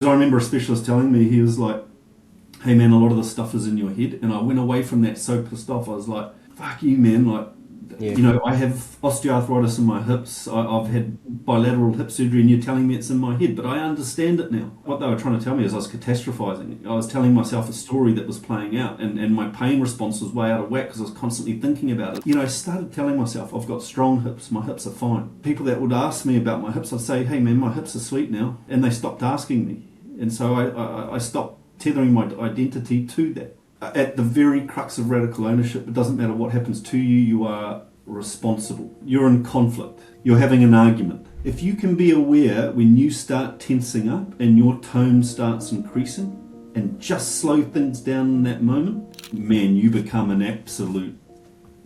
I remember a specialist telling me, he was like, hey man, a lot of this stuff is in your head. And I went away from that so pissed off. I was like, fuck you, man. Like, Yeah. I have osteoarthritis in my hips. I've had bilateral hip surgery, and you're telling me it's in my head, but I understand it now. What they were trying to tell me is I was catastrophizing. I was telling myself a story that was playing out, and my pain response was way out of whack because I was constantly thinking about it. I started telling myself I've got strong hips, my hips are fine. People that would ask me about my hips, I'd say, hey man, my hips are sweet now, and they stopped asking me. And so I stopped tethering my identity to that. At the very crux of radical ownership, it doesn't matter what happens to you, you are responsible. You're in conflict. You're having an argument. If you can be aware when you start tensing up and your tone starts increasing and just slow things down in that moment, man, you become an absolute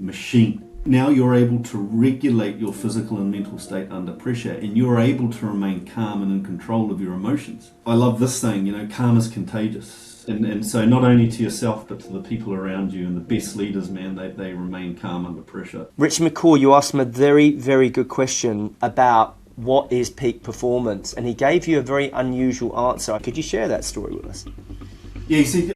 machine. Now you're able to regulate your physical and mental state under pressure, and you're able to remain calm and in control of your emotions. I love this saying, calm is contagious. And so not only to yourself, but to the people around you. And the best leaders, man, they remain calm under pressure. Rich McCaw, you asked him a very, very good question about what is peak performance, and he gave you a very unusual answer. Could you share that story with us? Yeah, you see...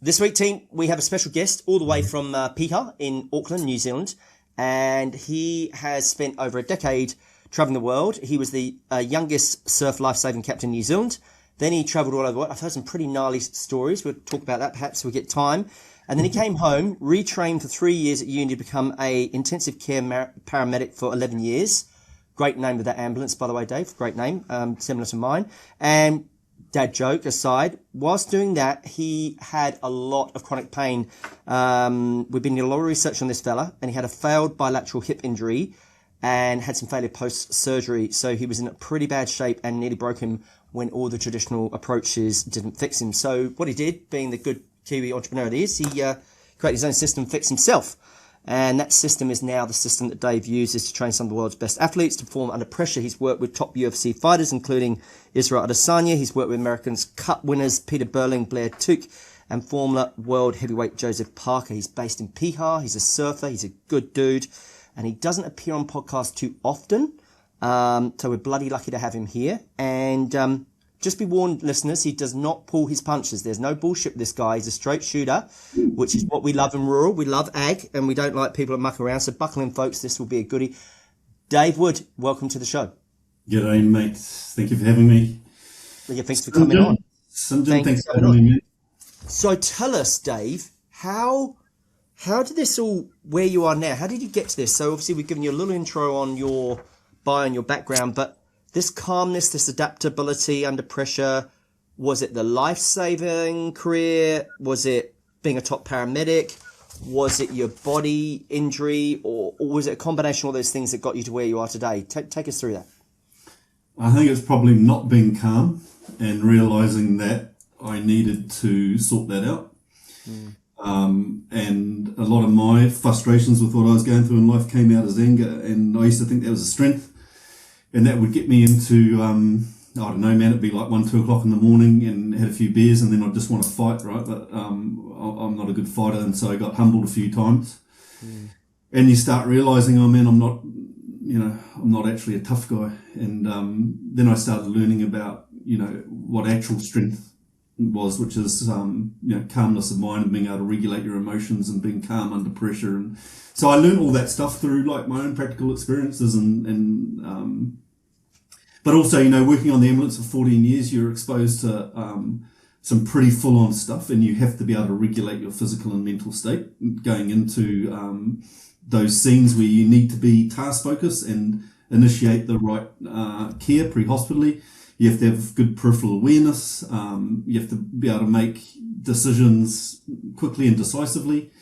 This week, team, we have a special guest all the way from Piha in Auckland, New Zealand, and he has spent over a decade traveling the world. He was the youngest surf lifesaving captain in New Zealand. Then he travelled all over the world. I've heard some pretty gnarly stories. We'll talk about that perhaps we get time. And then he came home, retrained for 3 years at uni to become a intensive care paramedic for 11 years. Great name of that ambulance, by the way, Dave. Great name, similar to mine. And dad joke aside, whilst doing that, he had a lot of chronic pain. We've been doing a lot of research on this fella, and he had a failed bilateral hip injury and had some failure post-surgery. So he was in a pretty bad shape and nearly broke him when all the traditional approaches didn't fix him. So what he did, being the good Kiwi entrepreneur it is, he created his own system, fixed himself. And that system is now the system that Dave uses to train some of the world's best athletes to perform under pressure. He's worked with top UFC fighters, including Israel Adesanya. He's worked with Americans Cup winners Peter Burling, Blair, Turk, and former world heavyweight Joseph Parker. He's based in Piha. He's a surfer. He's a good dude. And he doesn't appear on podcasts too often. So we're bloody lucky to have him here. And just be warned, listeners, he does not pull his punches. There's no bullshit with this guy. He's a straight shooter, which is what we love in rural. We love ag, and we don't like people that muck around. So buckle in, folks. This will be a goodie. Dave Wood, welcome to the show. G'day, mate. Thank you for having me. Yeah, thanks for coming on. Thanks for having me, mate. So tell us, Dave, how did this all, where you are now, how did you get to this? So obviously we've given you a little intro on your bio and your background, but this calmness, this adaptability under pressure, was it the life-saving career? Was it being a top paramedic? Was it your body injury? Or was it a combination of all those things that got you to where you are today? Take us through that. I think it's probably not being calm and realising that I needed to sort that out. And a lot of my frustrations with what I was going through in life came out as anger, and I used to think that was a strength. And that would get me into, I don't know, man, it'd be like 1, 2 o'clock in the morning and had a few beers and then I'd just want to fight, right? But I'm not a good fighter, and so I got humbled a few times. And you start realising, oh man, I'm not actually a tough guy. And then I started learning about, what actual strength was, which is, calmness of mind and being able to regulate your emotions and being calm under pressure. And so I learned all that stuff through like my own practical experiences and but also, working on the ambulance for 14 years, you're exposed to some pretty full-on stuff, and you have to be able to regulate your physical and mental state going into those scenes where you need to be task-focused and initiate the right care pre-hospitally. You have to have good peripheral awareness. You have to be able to make decisions quickly and decisively.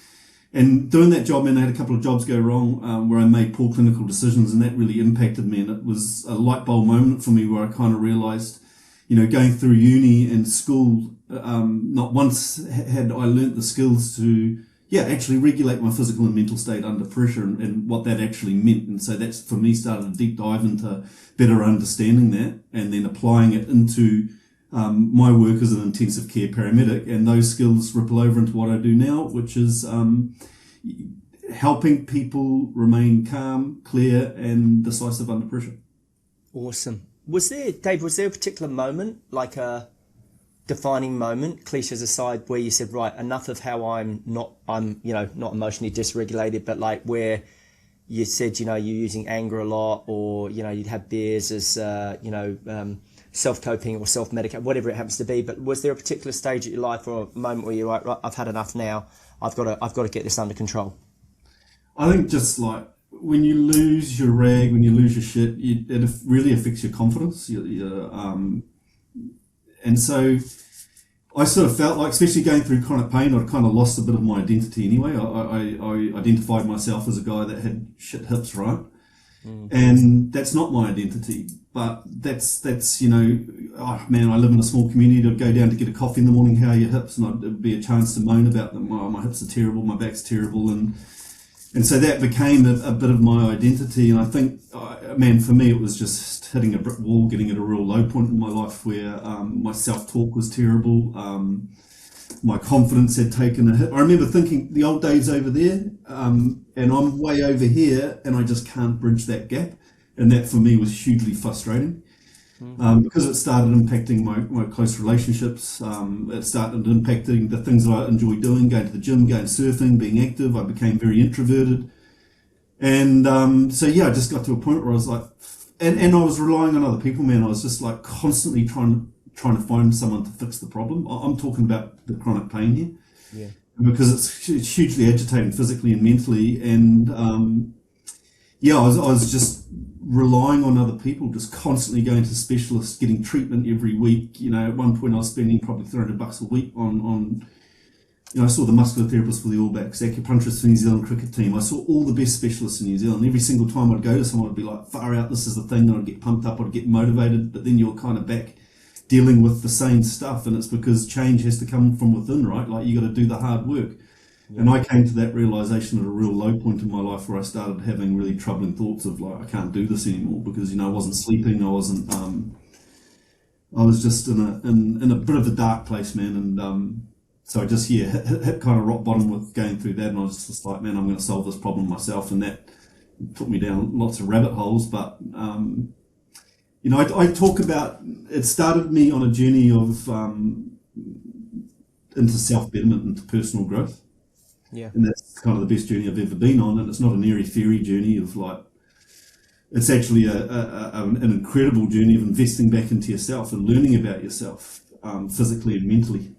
And doing that job, man, I had a couple of jobs go wrong where I made poor clinical decisions, and that really impacted me. And it was a light bulb moment for me where I kind of realised, going through uni and school, not once had I learnt the skills to, actually regulate my physical and mental state under pressure and what that actually meant. And so that's, for me, started a deep dive into better understanding that and then applying it into my work as an intensive care paramedic, and those skills ripple over into what I do now, which is helping people remain calm, clear, and decisive under pressure. Awesome. Was there, Dave, was there a particular moment, like a defining moment, cliches aside, where you said, right, enough of how I'm not emotionally dysregulated, but like where you said, you're using anger a lot, or, you'd have beers as, self-coping or self-medicate, whatever it happens to be. But was there a particular stage of your life or a moment where you're like, right, I've had enough now. I've got to get this under control? I think just like when you lose your rag, when you lose your shit, it really affects your confidence. And so I sort of felt like, especially going through chronic pain, I'd kind of lost a bit of my identity anyway. I identified myself as a guy that had shit hips, right? And that's not my identity. But that's oh man, I live in a small community. I'd go down to get a coffee in the morning. How are your hips? And it'd be a chance to moan about them. Oh, my hips are terrible. My back's terrible. And so that became a bit of my identity. And I think, man, for me, it was just hitting a brick wall, getting at a real low point in my life where my self-talk was terrible. My confidence had taken a hit. I remember thinking the old Dave's over there, and I'm way over here, and I just can't bridge that gap. And that for me was hugely frustrating. Because it started impacting my close relationships. It started impacting the things that I enjoy doing, going to the gym, going surfing, being active. I became very introverted. And so, I just got to a point where I was like, and I was relying on other people, man. I was just like constantly trying to find someone to fix the problem. I'm talking about the chronic pain here. Yeah. Because it's hugely agitating physically and mentally. And I was just relying on other people, just constantly going to specialists, getting treatment every week. At one point I was spending probably $300 a week on I saw the muscular therapist for the All Blacks, acupuncturist for the New Zealand cricket team. I saw all the best specialists in New Zealand. Every single time I'd go to someone, I'd be like, far out, this is the thing. And I'd get pumped up, I'd get motivated, but then you're kind of back dealing with the same stuff. And it's because change has to come from within, right? Like you got to do the hard work. And I came to that realization at a real low point in my life where I started having really troubling thoughts of like, I can't do this anymore because, I wasn't sleeping. I wasn't, I was just in a bit of a dark place, man. And so I just, hit kind of rock bottom with going through that. And I was just like, man, I'm going to solve this problem myself. And that took me down lots of rabbit holes. But, I talk about, it started me on a journey of into self-betterment, into personal growth. Yeah. And that's kind of the best journey I've ever been on. And it's not an airy-fairy journey of like, it's actually an incredible journey of investing back into yourself and learning about yourself physically and mentally.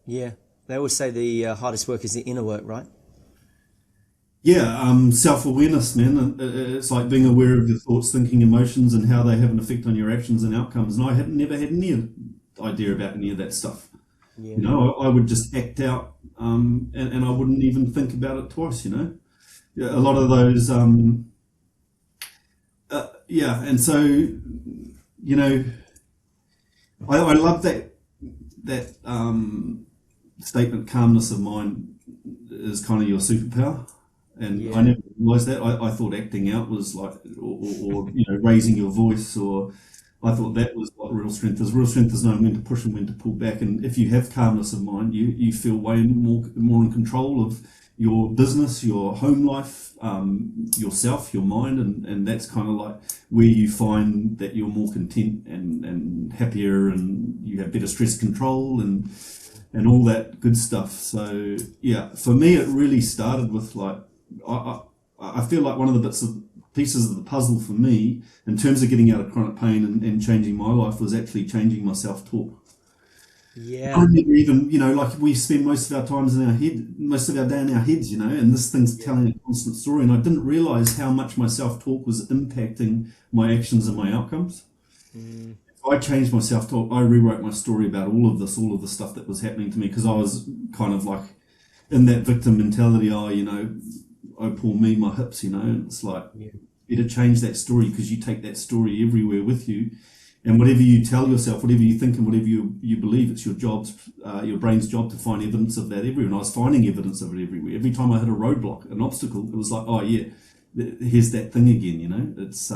Yeah. They always say the hardest work is the inner work, right? Yeah, self-awareness, man. It's like being aware of your thoughts, thinking, emotions, and how they have an effect on your actions and outcomes. And I had never had any idea about any of that stuff. Yeah. I would just act out, and I wouldn't even think about it twice. A lot of those, and so, I love that statement. Calmness of mind is kind of your superpower, and I never realised that. I thought acting out was like, or raising your voice, or I thought that was what real strength is. Real strength is knowing when to push and when to pull back. And if you have calmness of mind, you feel way more in control of your business, your home life, yourself, your mind. And that's kind of like where you find that you're more content and happier, and you have better stress control and all that good stuff. So, for me, it really started with like, I feel like one of the pieces of the puzzle for me in terms of getting out of chronic pain and changing my life was actually changing my self-talk. Yeah. I never even, like we spend most of our times in our head, most of our day in our heads, and this thing's telling a constant story. And I didn't realize how much my self-talk was impacting my actions and my outcomes. If I changed my self-talk, I rewrote my story about all of the stuff that was happening to me, because I was kind of like in that victim mentality. Oh, poor me, my hips, and it's like, better change that story, because you take that story everywhere with you. And whatever you tell yourself, whatever you think and whatever you believe, it's your brain's job to find evidence of that everywhere. And I was finding evidence of it everywhere. Every time I hit a roadblock, an obstacle, it was like, oh yeah, here's that thing again, It's,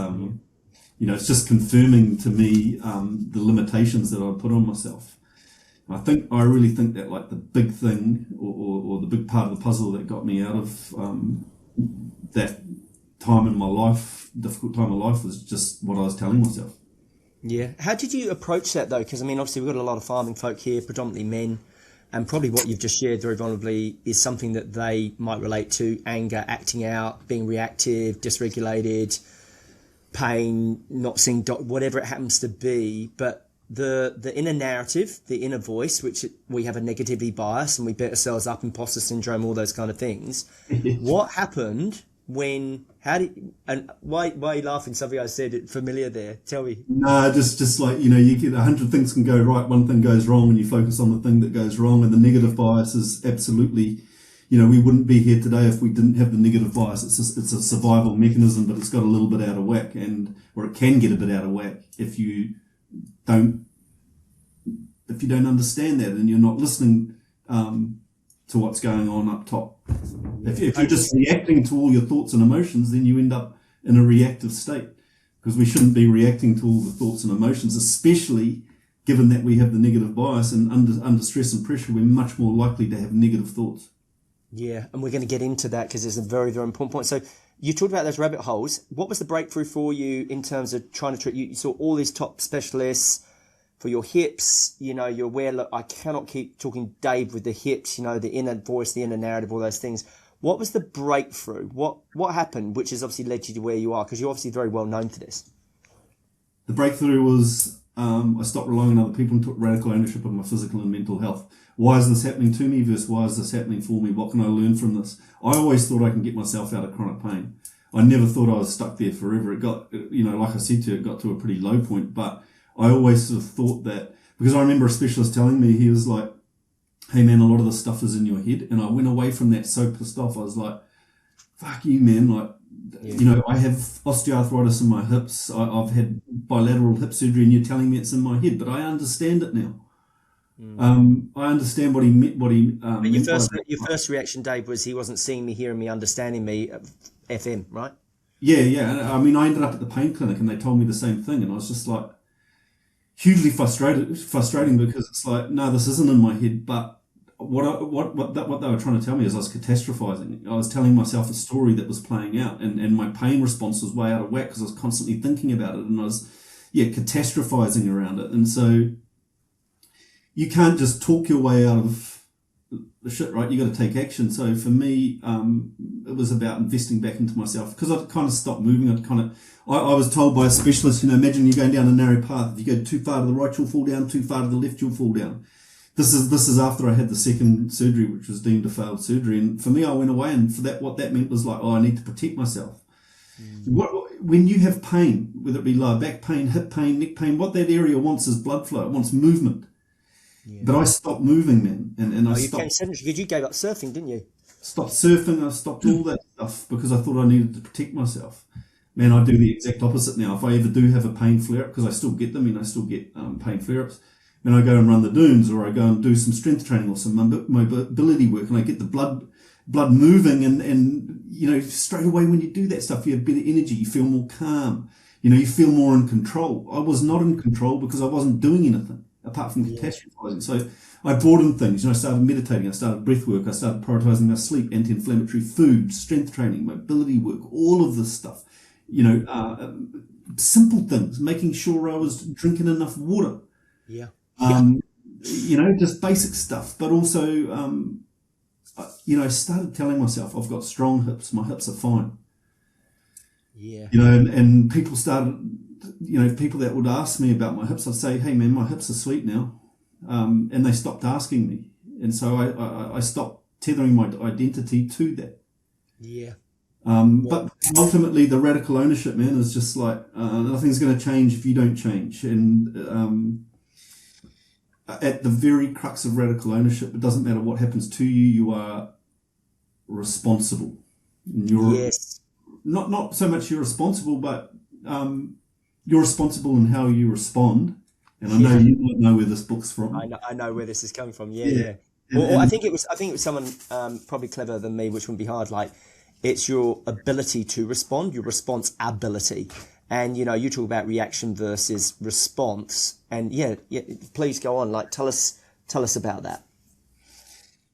it's just confirming to me the limitations that I put on myself. I really think that like the big thing or the big part of the puzzle that got me out of that time in my life, difficult time of life, was just what I was telling myself. Yeah. How did you approach that though? Because I mean, obviously we've got a lot of farming folk here, predominantly men, and probably what you've just shared very vulnerably is something that they might relate to: anger, acting out, being reactive, dysregulated, pain, not seeing whatever it happens to be. But the inner narrative, the inner voice, which we have a negativity bias and we beat ourselves up, imposter syndrome, all those kind of things. What happened when? How did? And why are you laughing? Something I said it familiar there. Tell me. No, just like, you get 100 things can go right, one thing goes wrong, and you focus on the thing that goes wrong. And the negative bias is absolutely, we wouldn't be here today if we didn't have the negative bias. It's a survival mechanism, but it's got a little bit out of whack, or it can get a bit out of whack if you don't understand that and you're not listening to what's going on up top. If you're just reacting to all your thoughts and emotions, then you end up in a reactive state, because we shouldn't be reacting to all the thoughts and emotions, especially given that we have the negative bias, and under stress and pressure, we're much more likely to have negative thoughts. Yeah, and we're going to get into that because it's a very, very important point. So you talked about those rabbit holes. What was the breakthrough for you in terms of trying to treat you? You saw all these top specialists for your hips. You're aware, look, I cannot keep talking Dave with the hips, the inner voice, the inner narrative, all those things. What was the breakthrough? What happened, which has obviously led you to where you are? Because you're obviously very well known for this. The breakthrough was I stopped relying on other people and took radical ownership of my physical and mental health. Why is this happening to me versus why is this happening for me? What can I learn from this? I always thought I can get myself out of chronic pain. I never thought I was stuck there forever. It got, like I said to you, it got to a pretty low point, but I always sort of thought that, because I remember a specialist telling me, he was like, hey man, a lot of this stuff is in your head. And I went away from that so pissed off. I was like, fuck you, man. Like, I have osteoarthritis in my hips. I've had bilateral hip surgery, and you're telling me it's in my head, but I understand it now. I understand what he meant. But your first reaction, Dave, was he wasn't seeing me, hearing me, understanding me. FM, right? Yeah. I mean, I ended up at the pain clinic, and they told me the same thing, and I was just like hugely frustrating because it's like, no, this isn't in my head. But what they were trying to tell me is I was catastrophizing. I was telling myself a story that was playing out, and my pain response was way out of whack because I was constantly thinking about it, and I was catastrophizing around it. And so you can't just talk your way out of the shit, right? You got to take action. So for me, it was about investing back into myself, because I'd kind of stopped moving. I was told by a specialist, imagine you're going down a narrow path. If you go too far to the right, you'll fall down. Too far to the left, you'll fall down. This is after I had the second surgery, which was deemed a failed surgery. And for me, I went away, and for that, what that meant was like, I need to protect myself. When you have pain, whether it be lower back pain, hip pain, neck pain, what that area wants is blood flow. It wants movement. Yeah. But I stopped moving, man, and I stopped. You became sedentary because you gave up surfing, didn't you? Stopped surfing. I stopped all that stuff because I thought I needed to protect myself. Man, I do the exact opposite now. If I ever do have a pain flare up, because I still get them, and I still get pain flare ups, and I go and run the dunes, or I go and do some strength training or some mobility work, and I get the blood moving, and straight away when you do that stuff, you have better energy, you feel more calm, you feel more in control. I was not in control because I wasn't doing anything apart from catastrophizing. So I brought in things, I started meditating, I started breath work, I started prioritizing my sleep, anti-inflammatory food, strength training, mobility work, all of this stuff, simple things, making sure I was drinking enough water. Just basic stuff. But also, I started telling myself I've got strong hips, my hips are fine. And people started, people that would ask me about my hips, I'd say, hey man, my hips are sweet now. And they stopped asking me. And so I stopped tethering my identity to that. But ultimately the radical ownership, man, is just like, nothing's going to change if you don't change. And, at the very crux of radical ownership, it doesn't matter what happens to you, you are responsible. You're not so much you're responsible, but you're responsible in how you respond. And I know you might know where this book's from. I know where this is coming from. Or I think it was someone probably cleverer than me, which wouldn't be hard. Like, it's your ability to respond, your response ability. And, you talk about reaction versus response. And please go on. Like, tell us about that.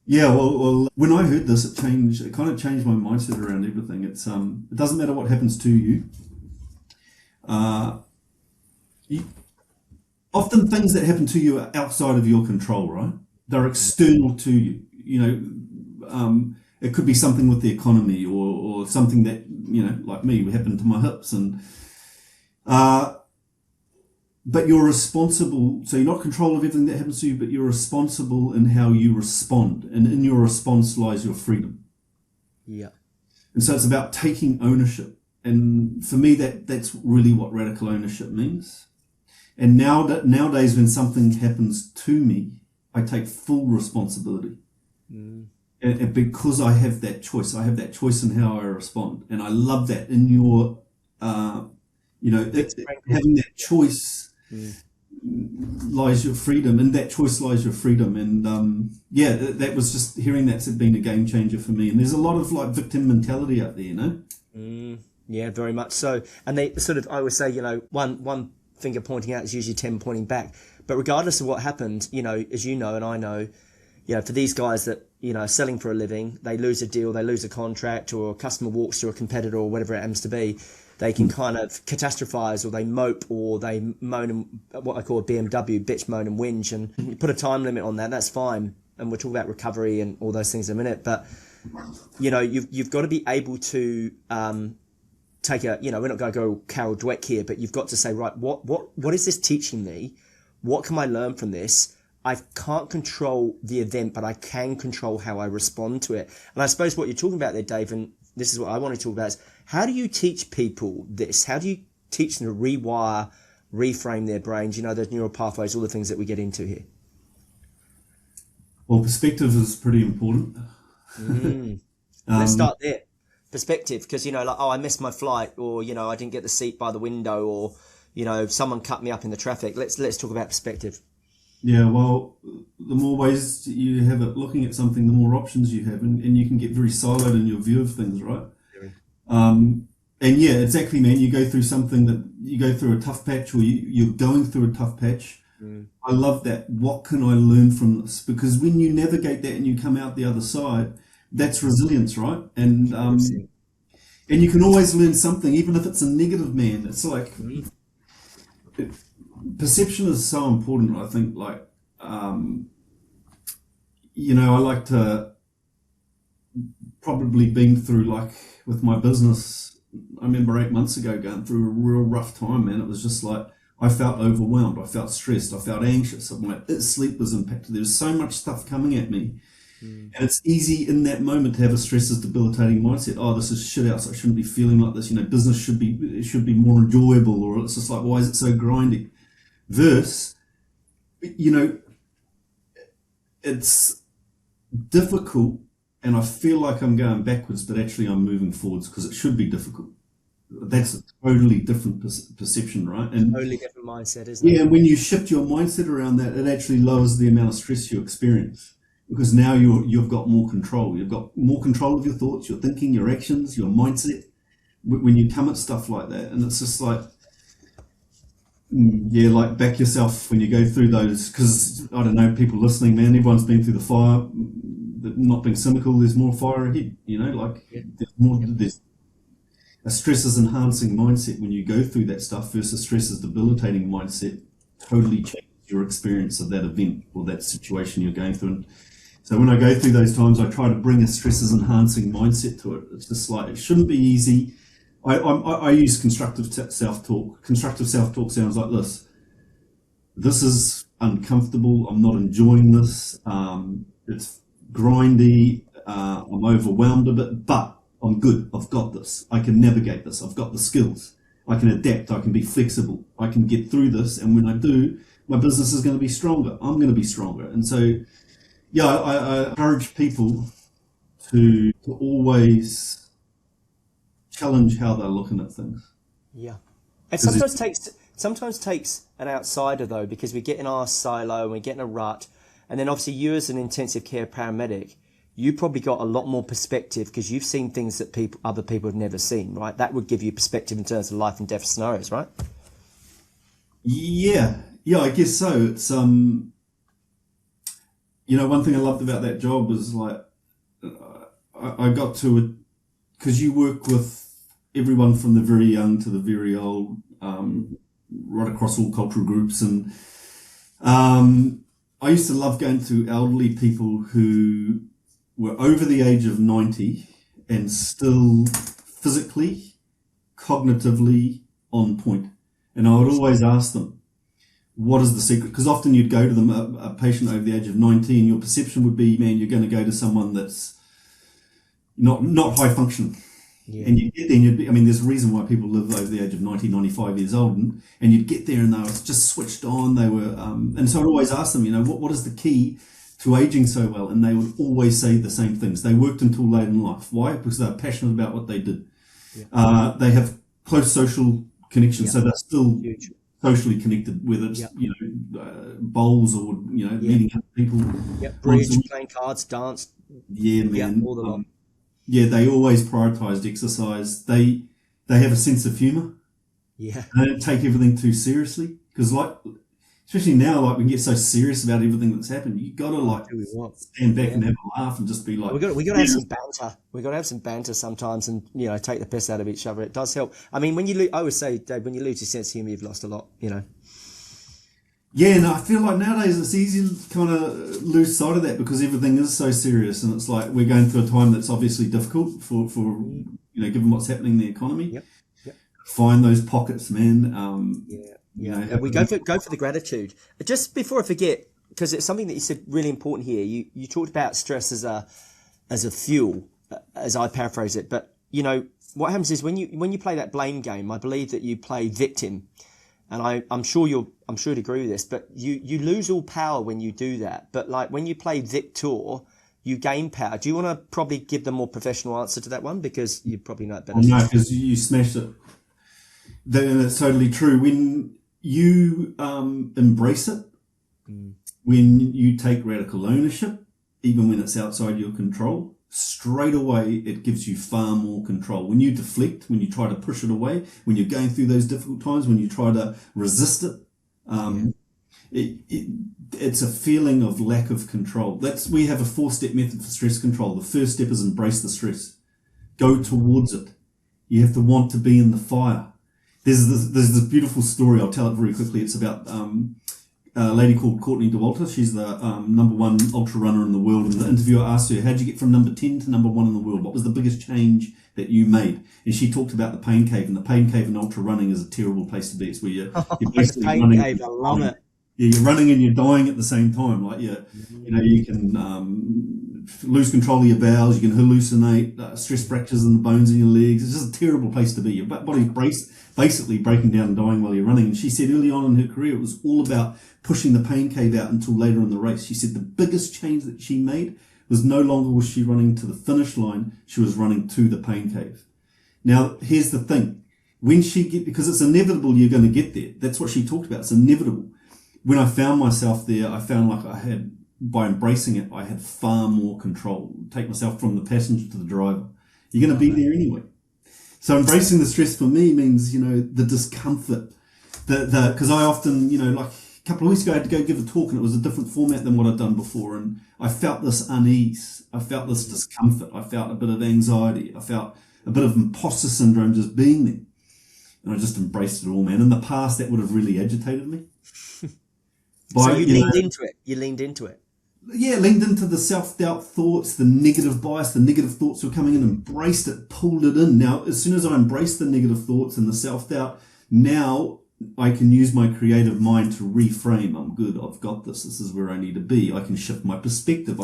Yeah, well, when I heard this, it kind of changed my mindset around everything. It doesn't matter what happens to you. often things that happen to you are outside of your control, right? They're external to you. It could be something with the economy, or something that, like me, happened to my hips, and but you're responsible. So you're not in control of everything that happens to you, but you're responsible in how you respond, and in your response lies your freedom. Yeah. And so it's about taking ownership. And for me, that's really what radical ownership means. And nowadays, when something happens to me, I take full responsibility. And because I have that choice in how I respond. And I love that in your, having that choice lies your freedom. And that choice lies your freedom. And that was just, hearing that's been a game changer for me. And there's a lot of like victim mentality out there, Yeah, very much so. And they sort of, I always say, one finger pointing out is usually 10 pointing back. But regardless of what happened, as you know and I know, for these guys that, are selling for a living, they lose a deal, they lose a contract, or a customer walks to a competitor or whatever it happens to be, they can kind of catastrophize, or they mope, or they moan, and what I call a BMW, bitch, moan and whinge, and you put a time limit on that, that's fine. And we'll talk about recovery and all those things in a minute. But, you've got to be able to take a, we're not going to go Carol Dweck here, but you've got to say, right, what is this teaching me? What can I learn from this? I can't control the event, but I can control how I respond to it. And I suppose what you're talking about there, Dave, and this is what I want to talk about, is how do you teach people this? How do you teach them to rewire, reframe their brains, those neural pathways, all the things that we get into here? Well, perspective is pretty important. Let's start there. Perspective, because, I missed my flight, or, I didn't get the seat by the window, or, someone cut me up in the traffic. Let's talk about perspective. Yeah, well, the more ways you have it looking at something, the more options you have, and you can get very siloed in your view of things, right? And yeah, exactly, man. You go through a tough patch, or you're going through a tough patch. I love that. What can I learn from this? Because when you navigate that and you come out the other side, that's resilience, right? And you can always learn something, even if it's a negative, man. It's like... Perception is so important, I think. Like, I like to probably been through, like, with my business, I remember 8 months ago going through a real rough time, man. It was just like, I felt overwhelmed, I felt stressed, I felt anxious, my sleep was impacted. There was so much stuff coming at me. And it's easy in that moment to have a stress as debilitating mindset. Oh, this is shit out, so I shouldn't be feeling like this. Business should be more enjoyable, or it's just like, why is it so grindy? Verse, it's difficult, and I feel like I'm going backwards, but actually I'm moving forwards, because it should be difficult. That's a totally different perception, right? And totally different mindset, isn't it? Yeah, and when you shift your mindset around that, it actually lowers the amount of stress you experience, because now you've got more control. You've got more control of your thoughts, your thinking, your actions, your mindset, when you come at stuff like that. And it's just like, yeah, like, back yourself when you go through those, because I don't know, people listening, man, everyone's been through the fire. Not being cynical, there's more fire ahead. There's more. There's a stress is enhancing mindset when you go through that stuff versus stress is debilitating mindset. Totally changes your experience of that event or that situation you're going through. And so when I go through those times, I try to bring a stress is enhancing mindset to it. It's just like, it shouldn't be easy. I use constructive self-talk. Constructive self-talk sounds like this. This is uncomfortable. I'm not enjoying this. It's grindy. I'm overwhelmed a bit, but I'm good. I've got this. I can navigate this. I've got the skills. I can adapt. I can be flexible. I can get through this. And when I do, my business is going to be stronger. I'm going to be stronger. And so, yeah, I encourage people to always challenge how they're looking at things. Yeah. It sometimes takes an outsider, though, because we get in our silo and we get in a rut. And then obviously you, as an intensive care paramedic, you probably got a lot more perspective, because you've seen things that other people have never seen, right? That would give you perspective in terms of life and death scenarios, right? Yeah, I guess so. It's one thing I loved about that job was, like, I got to it because you work with everyone from the very young to the very old, right across all cultural groups, and I used to love going to elderly people who were over the age of 90 and still physically, cognitively on point. And I would always ask them, what is the secret? Because often you'd go to them, a patient over the age of 90, and your perception would be, man, you're going to go to someone that's not high functioning. Yeah. And you'd get there and you'd be, I mean, there's a reason why people live over the age of 90, 95 years old. And you'd get there and they were just switched on. They were, and so I'd always ask them, what is the key to aging so well? And they would always say the same things. They worked until late in life. Why? Because they're passionate about what they did. Yeah. They have close social connections. So they're still huge. Socially connected, whether it's, bowls or, meeting up people. Bridge, playing cards, dance. Yeah, man. All the lot. They always prioritised exercise. They have a sense of humour. Yeah. They don't take everything too seriously. Because, especially now, we can get so serious about everything that's happened. You got to, stand back and have a laugh and just be like... We got to have some banter. We got to have some banter sometimes and, take the piss out of each other. It does help. I mean, I always say, Dave, when you lose your sense of humour, you've lost a lot, Yeah, no, I feel like nowadays it's easy to kind of lose sight of that because everything is so serious, and it's like we're going through a time that's obviously difficult for given what's happening in the economy. Yep. Find those pockets, man. We go for the gratitude. Just before I forget, because it's something that you said really important here. You talked about stress as a fuel, as I paraphrase it. But what happens is when you play that blame game, I believe that you play victim. And I'm sure you'd agree with this, but you lose all power when you do that. But like when you play victor, you gain power. Do you want to probably give the more professional answer to that one? Because you probably know it better. No, because you smashed it. That's totally true. When you embrace it, when you take radical ownership, even when it's outside your control, straight away it gives you far more control. When you deflect, when you try to push it away, when you're going through those difficult times, when you try to resist it, it's a feeling of lack of control. We have a 4-step method for stress control. The first step is embrace the stress. Go towards it. You have to want to be in the fire. There's this beautiful story. I'll tell it very quickly. It's about a lady called Courtney DeWalter. She's the number 1 ultra runner in the world. And the interviewer asked her, how'd you get from number 10 to number 1 in the world? What was the biggest change that you made? And she talked about the pain cave. And the pain cave in ultra running is a terrible place to be. It's where you're basically pain running. Cave, I love it. Yeah, you're running and you're dying at the same time. Like, you can lose control of your bowels. You can hallucinate, stress fractures in the bones in your legs. It's just a terrible place to be. Your body's basically breaking down and dying while you're running. And she said early on in her career, it was all about pushing the pain cave out until later in the race. She said the biggest change that she made was no longer was she running to the finish line, she was running to the pain cave. Now, here's the thing. Because it's inevitable you're going to get there. That's what she talked about. It's inevitable. When I found myself there, I found like by embracing it, I had far more control. Take myself from the passenger to the driver. You're going to be there anyway. So embracing the stress for me means, the discomfort. Because I often, like a couple of weeks ago, I had to go give a talk and it was a different format than what I'd done before. And I felt this unease. I felt this discomfort. I felt a bit of anxiety. I felt a bit of imposter syndrome just being there. And I just embraced it all, man. In the past, that would have really agitated me. So you leaned into it. You leaned into it. Yeah, leaned into the self-doubt thoughts, the negative bias, the negative thoughts were coming in, embraced it, pulled it in. Now, as soon as I embraced the negative thoughts and the self-doubt, now I can use my creative mind to reframe. I'm good. I've got this. This is where I need to be. I can shift my perspective.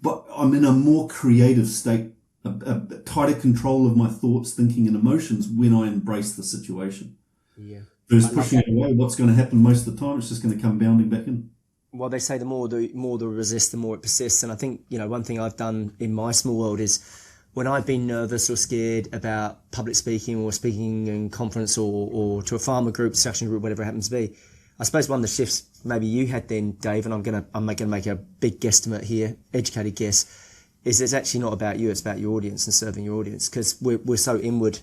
But I'm in a more creative state, a tighter control of my thoughts, thinking and emotions when I embrace the situation. Yeah. Versus pushing it away, what's going to happen most of the time? It's just going to come bounding back in. Well, they say the more the resist, the more it persists. And I think, one thing I've done in my small world is when I've been nervous or scared about public speaking or speaking in conference or to a farmer group, discussion group, whatever it happens to be, I suppose one of the shifts maybe you had then, Dave, and I'm going to make a big guesstimate here, educated guess, is it's actually not about you, it's about your audience and serving your audience because we're so inward.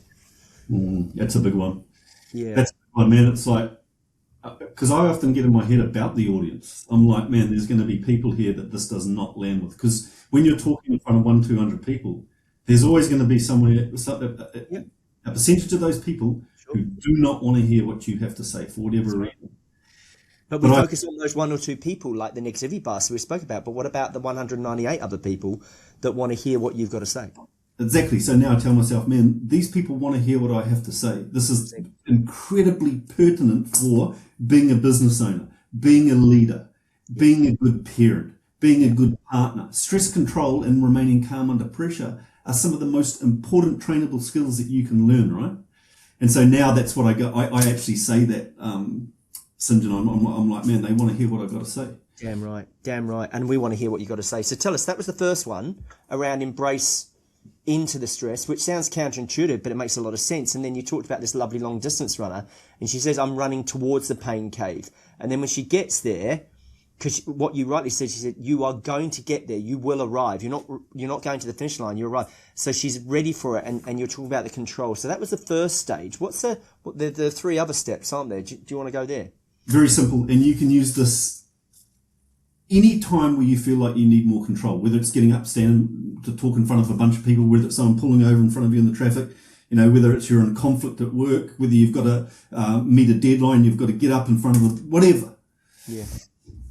That's a big one. Yeah. That's a big one, man. It's like, because I often get in my head about the audience. I'm like, man, there's going to be people here that this does not land with. Because when you're talking in front of 100-200 people, there's always going to be a percentage of those people who do not want to hear what you have to say for whatever reason. But we focus on those 1 or 2 people, like the negativity bias we spoke about. But what about the 198 other people that want to hear what you've got to say? Exactly. So now I tell myself, man, these people want to hear what I have to say. This is incredibly pertinent for being a business owner, being a leader, being a good parent, being a good partner. Stress control and remaining calm under pressure are some of the most important trainable skills that you can learn, right? And so now that's what I go. I actually say that, St. John. I'm like, man, they want to hear what I've got to say. Damn right. And we want to hear what you've got to say. So tell us, that was the first one around embrace into the stress, which sounds counterintuitive, but it makes a lot of sense. And then you talked about this lovely long distance runner, and she says, I'm running towards the pain cave. And then when she gets there, because what you rightly said, she said, you are going to get there. You will arrive. You're not going to the finish line. You arrive. So she's ready for it. And you're talking about the control. So that was the first stage. What's the 3 other steps, aren't there? Do you want to go there? Very simple. And you can use this any time where you feel like you need more control, whether it's getting up, standing to talk in front of a bunch of people, whether it's someone pulling over in front of you in the traffic, whether it's you're in conflict at work, whether you've got to meet a deadline, you've got to get up in front of whatever. Yeah.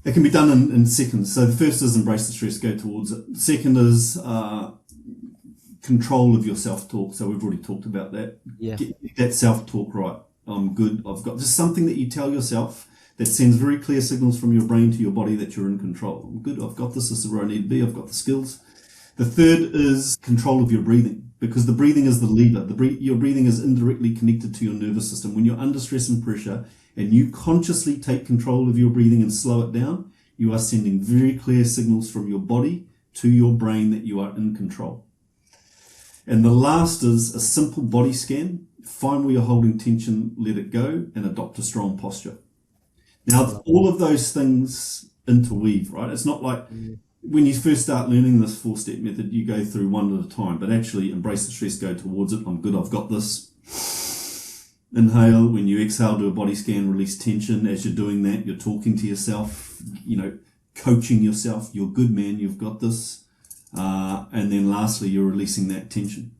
It can be done in seconds. So the first is embrace the stress, go towards it. The second is control of your self-talk. So we've already talked about that. Yeah. Get that self-talk right. I'm good. I've got just something that you tell yourself that sends very clear signals from your brain to your body that you're in control. I'm good. I've got this. This is where I need to be. I've got the skills. The third is control of your breathing, because the breathing is the lever. Your breathing is indirectly connected to your nervous system. When you're under stress and pressure and you consciously take control of your breathing and slow it down, you are sending very clear signals from your body to your brain that you are in control. And the last is a simple body scan. Find where you're holding tension, let it go, and adopt a strong posture. Now, all of those things interweave, right? It's not like when you first start learning this 4-step method, you go through one at a time, but actually embrace the stress, go towards it. I'm good. I've got this. Inhale. When you exhale, do a body scan, release tension. As you're doing that, you're talking to yourself, coaching yourself. You're good, man. You've got this. And then lastly, you're releasing that tension.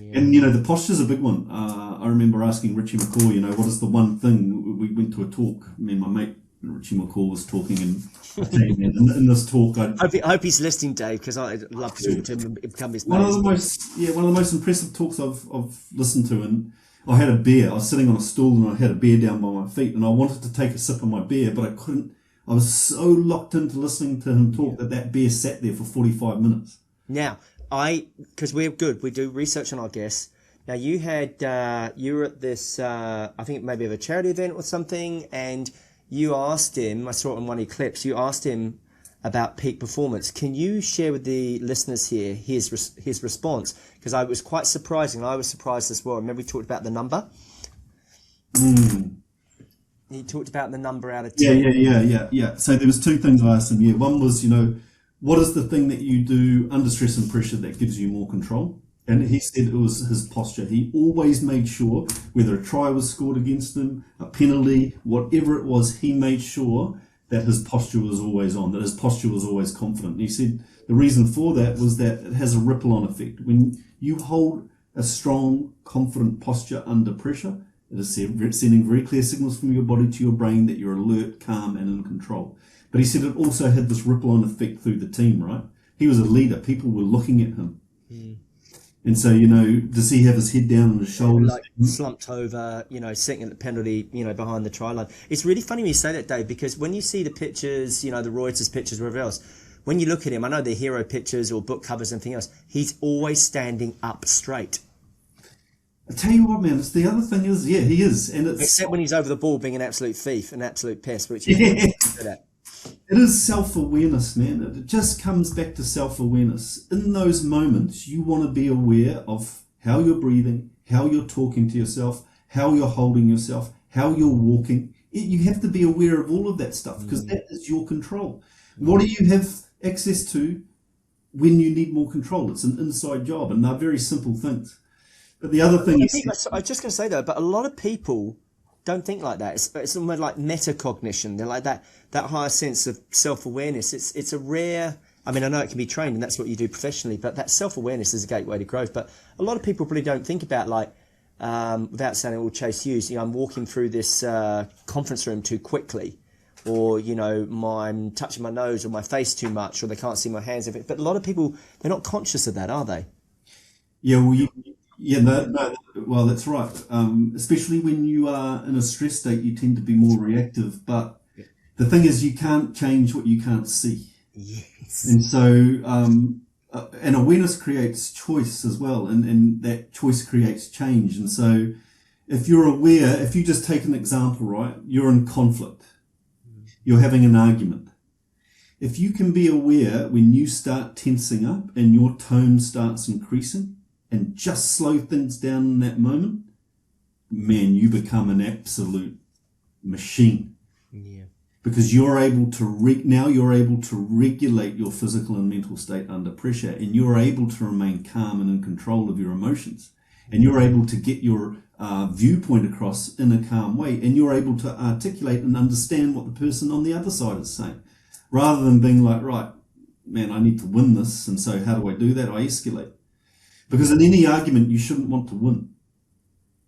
Yeah. And, the posture's a big one. I remember asking Richie McCaw, what is the one thing? We went to a talk. Me and my mate, Richie McCaw, was talking, and in this talk, I hope he's listening, Dave, because I'd love to talk to him and become his mate. One of the most impressive talks I've listened to. And I had a beer. I was sitting on a stool and I had a beer down by my feet, and I wanted to take a sip of my beer, but I couldn't. I was so locked into listening to him talk that beer sat there for 45 minutes. Now, because we're good, we do research on our guests. Now, you were at this, I think maybe of a charity event or something, and you asked him, I saw it in one of your clips, you asked him about peak performance. Can you share with the listeners here his response? Because I was quite surprising. I was surprised as well. Remember we talked about the number? He talked about the number out of 10. Yeah. So there was 2 things I asked him. Yeah, one was, what is the thing that you do under stress and pressure that gives you more control? And he said it was his posture. He always made sure, whether a try was scored against him, a penalty, whatever it was, he made sure that his posture was always on, that his posture was always confident. And he said the reason for that was that it has a ripple-on effect. When you hold a strong, confident posture under pressure, it is sending very clear signals from your body to your brain that you're alert, calm, and in control. But he said it also had this ripple-on effect through the team, right? He was a leader. People were looking at him. And so, does he have his head down on his shoulders? Like slumped over, sitting at the penalty, behind the try line. It's really funny when you say that, Dave, because when you see the pictures, the Reuters pictures, wherever else, when you look at him, I know they're hero pictures or book covers and everything else, he's always standing up straight. I tell you what, man, it's the other thing is, yeah, he is. And it's except when he's over the ball being an absolute thief, an absolute pest, which he's good at. It is self-awareness, man. It just comes back to self-awareness. In those moments, you want to be aware of how you're breathing, how you're talking to yourself, how you're holding yourself, how you're walking. You have to be aware of all of that stuff because that is your control. What do you have access to when you need more control? It's an inside job, and they're very simple things. But the other thing is... I was just going to say, though, but a lot of people don't think like that. It's almost like metacognition. They're like that higher sense of self-awareness. It's a rare... I mean, I know it can be trained, and that's what you do professionally, but that self-awareness is a gateway to growth. But a lot of people probably don't think about, like, without sounding all Chase Hughes, I'm walking through this conference room too quickly, or, I'm touching my nose or my face too much, or they can't see my hands. But a lot of people, they're not conscious of that, are they? Yeah, well, well, that's right. Especially when you are in a stress state, you tend to be more reactive. But the thing is, you can't change what you can't see. Yes. And so, and awareness creates choice as well, and that choice creates change. And so, if you're aware, if you just take an example, right, you're in conflict, you're having an argument. If you can be aware when you start tensing up and your tone starts increasing, and just slow things down in that moment, man, you become an absolute machine. Yeah. Because you're able to now you're able to regulate your physical and mental state under pressure, and you're able to remain calm and in control of your emotions, and you're able to get your viewpoint across in a calm way, and you're able to articulate and understand what the person on the other side is saying, rather than being like, right, man, I need to win this, and so how do I do that? I escalate. Because in any argument, you shouldn't want to win.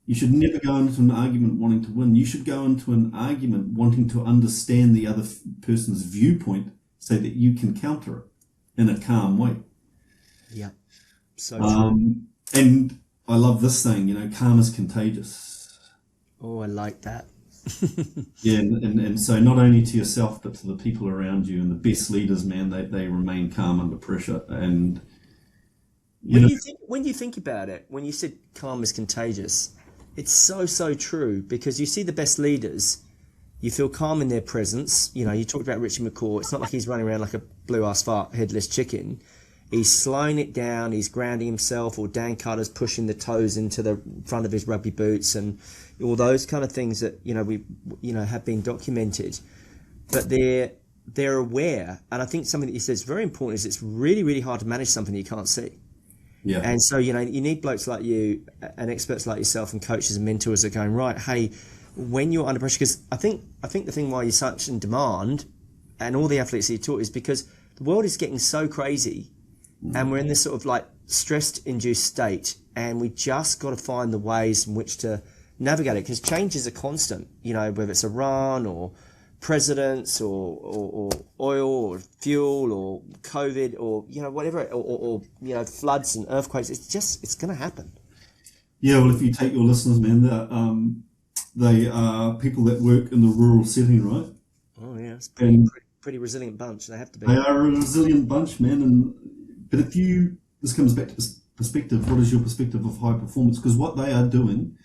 You should never go into an argument wanting to win. You should go into an argument wanting to understand the other person's viewpoint so that you can counter it in a calm way. Yeah, so true. And I love this saying, calm is contagious. Oh, I like that. Yeah, and so not only to yourself, but to the people around you. And the best leaders, man, they remain calm under pressure. And when you think about it, when you said calm is contagious, it's so true, because you see the best leaders, you feel calm in their presence. You talked about Richie McCaw. It's not like he's running around like a blue ass fart headless chicken. He's slowing it down. He's grounding himself, or Dan Carter's pushing the toes into the front of his rugby boots, and all those kind of things that we have been documented. But they're aware, and I think something that you said is very important. Is it's really hard to manage something that you can't see. Yeah. And so, you need blokes like you and experts like yourself and coaches and mentors that are going, right, hey, when you're under pressure, because I think the thing why you're such in demand, and all the athletes that you taught, is because the world is getting so crazy, and we're in this sort of like stressed induced state, and we just got to find the ways in which to navigate it, because change is a constant, whether it's Iran or presidents or oil or fuel or COVID or whatever, or floods and earthquakes. It's going to happen. Yeah, well, if you take your listeners, man, they are people that work in the rural setting, right? Oh yeah, it's pretty resilient bunch. They have to be. They are a resilient bunch, man. But this comes back to perspective. What is your perspective of high performance? Because what they are doing,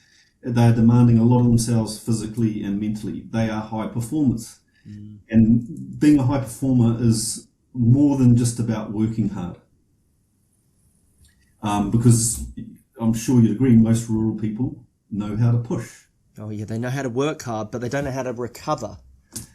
they are demanding a lot of themselves physically and mentally. They are high performers. And being a high performer is more than just about working hard. Because I'm sure you'd agree, most rural people know how to push. Oh yeah, they know how to work hard, but they don't know how to recover.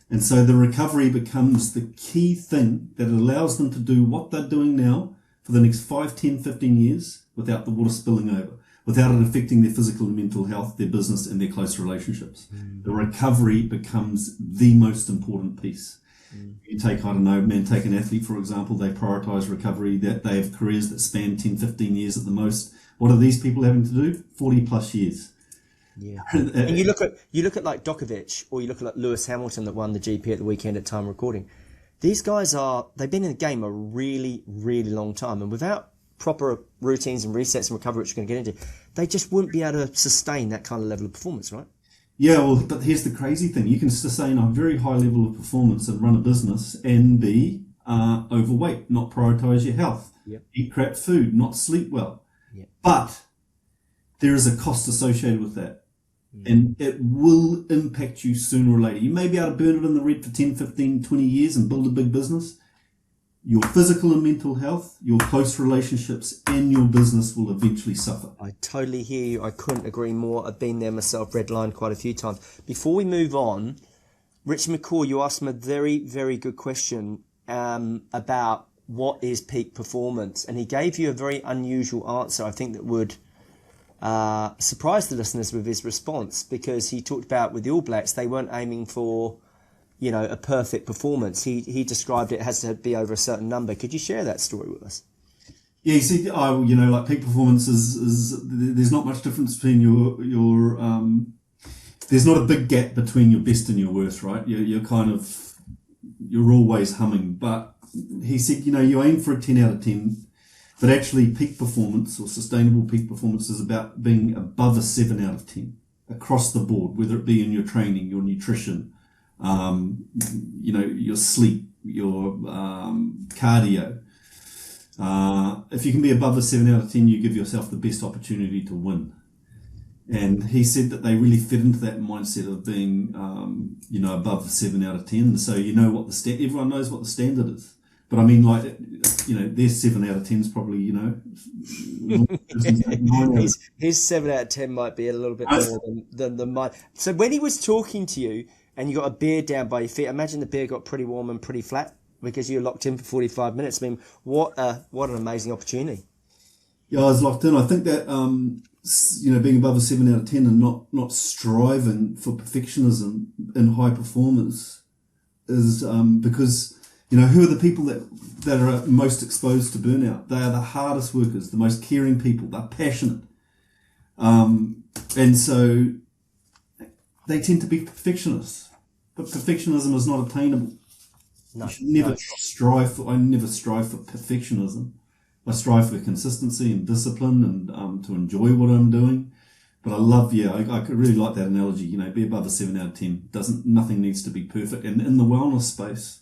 And so the recovery becomes the key thing that allows them to do what they're doing now for the next 5, 10, 15 years without the water spilling over, without it affecting their physical and mental health, their business, and their close relationships. The recovery becomes the most important piece. You take, take an athlete, for example, they prioritize recovery, that they have careers that span 10, 15 years at the most. What are these people having to do? 40 plus years. Yeah. And you look at like Djokovic, or you look at like Lewis Hamilton that won the GP at the weekend at time recording. These guys they've been in the game a really, really long time, and without proper routines and resets and recovery, which we're going to get into, they just wouldn't be able to sustain that kind of level of performance, right? Yeah, well, but here's the crazy thing. You can sustain a very high level of performance and run a business and be overweight, not prioritize your health, eat crap food, not sleep well. But there is a cost associated with that. And it will impact you sooner or later. You may be able to burn it in the red for 10, 15, 20 years and build a big business. Your physical and mental health, your close relationships, and your business will eventually suffer. I totally hear you. I couldn't agree more. I've been there myself, redlined quite a few times. Before we move on, Rich McCaw, you asked him a very, very good question about what is peak performance. And he gave you a very unusual answer, I think, that would surprise the listeners with his response, because he talked about with the All Blacks, they weren't aiming for a perfect performance. He described it has to be over a certain number. Could you share that story with us? Yeah, you see, like peak performance is there's not much difference between your there's not a big gap between your best and your worst, right? You're kind of you're always humming. But he said, you aim for a 10 out of 10, but actually peak performance or sustainable peak performance is about being above a 7 out of 10 across the board, whether it be in your training, your nutrition, your sleep, your cardio. If you can be above a 7 out of 10, you give yourself the best opportunity to win. And he said that they really fit into that mindset of being, above a 7 out of 10. So what everyone knows what the standard is. But I mean, their 7 out of 10 is probably, his 7 out of 10 might be a little bit more than mine. So when he was talking to you and you got a beer down by your feet, I imagine the beer got pretty warm and pretty flat because you were locked in for 45 minutes. I mean, what an amazing opportunity. Yeah, I was locked in. I think that, being above a 7 out of 10 and not striving for perfectionism in high performers is because, who are the people that are most exposed to burnout? They are the hardest workers, the most caring people. They're passionate. And so they tend to be perfectionists. But perfectionism is not attainable. No, you should never strive for perfectionism. I strive for consistency and discipline and to enjoy what I'm doing. But I love, I could really like that analogy, be above a 7 out of 10. Nothing needs to be perfect. And in the wellness space,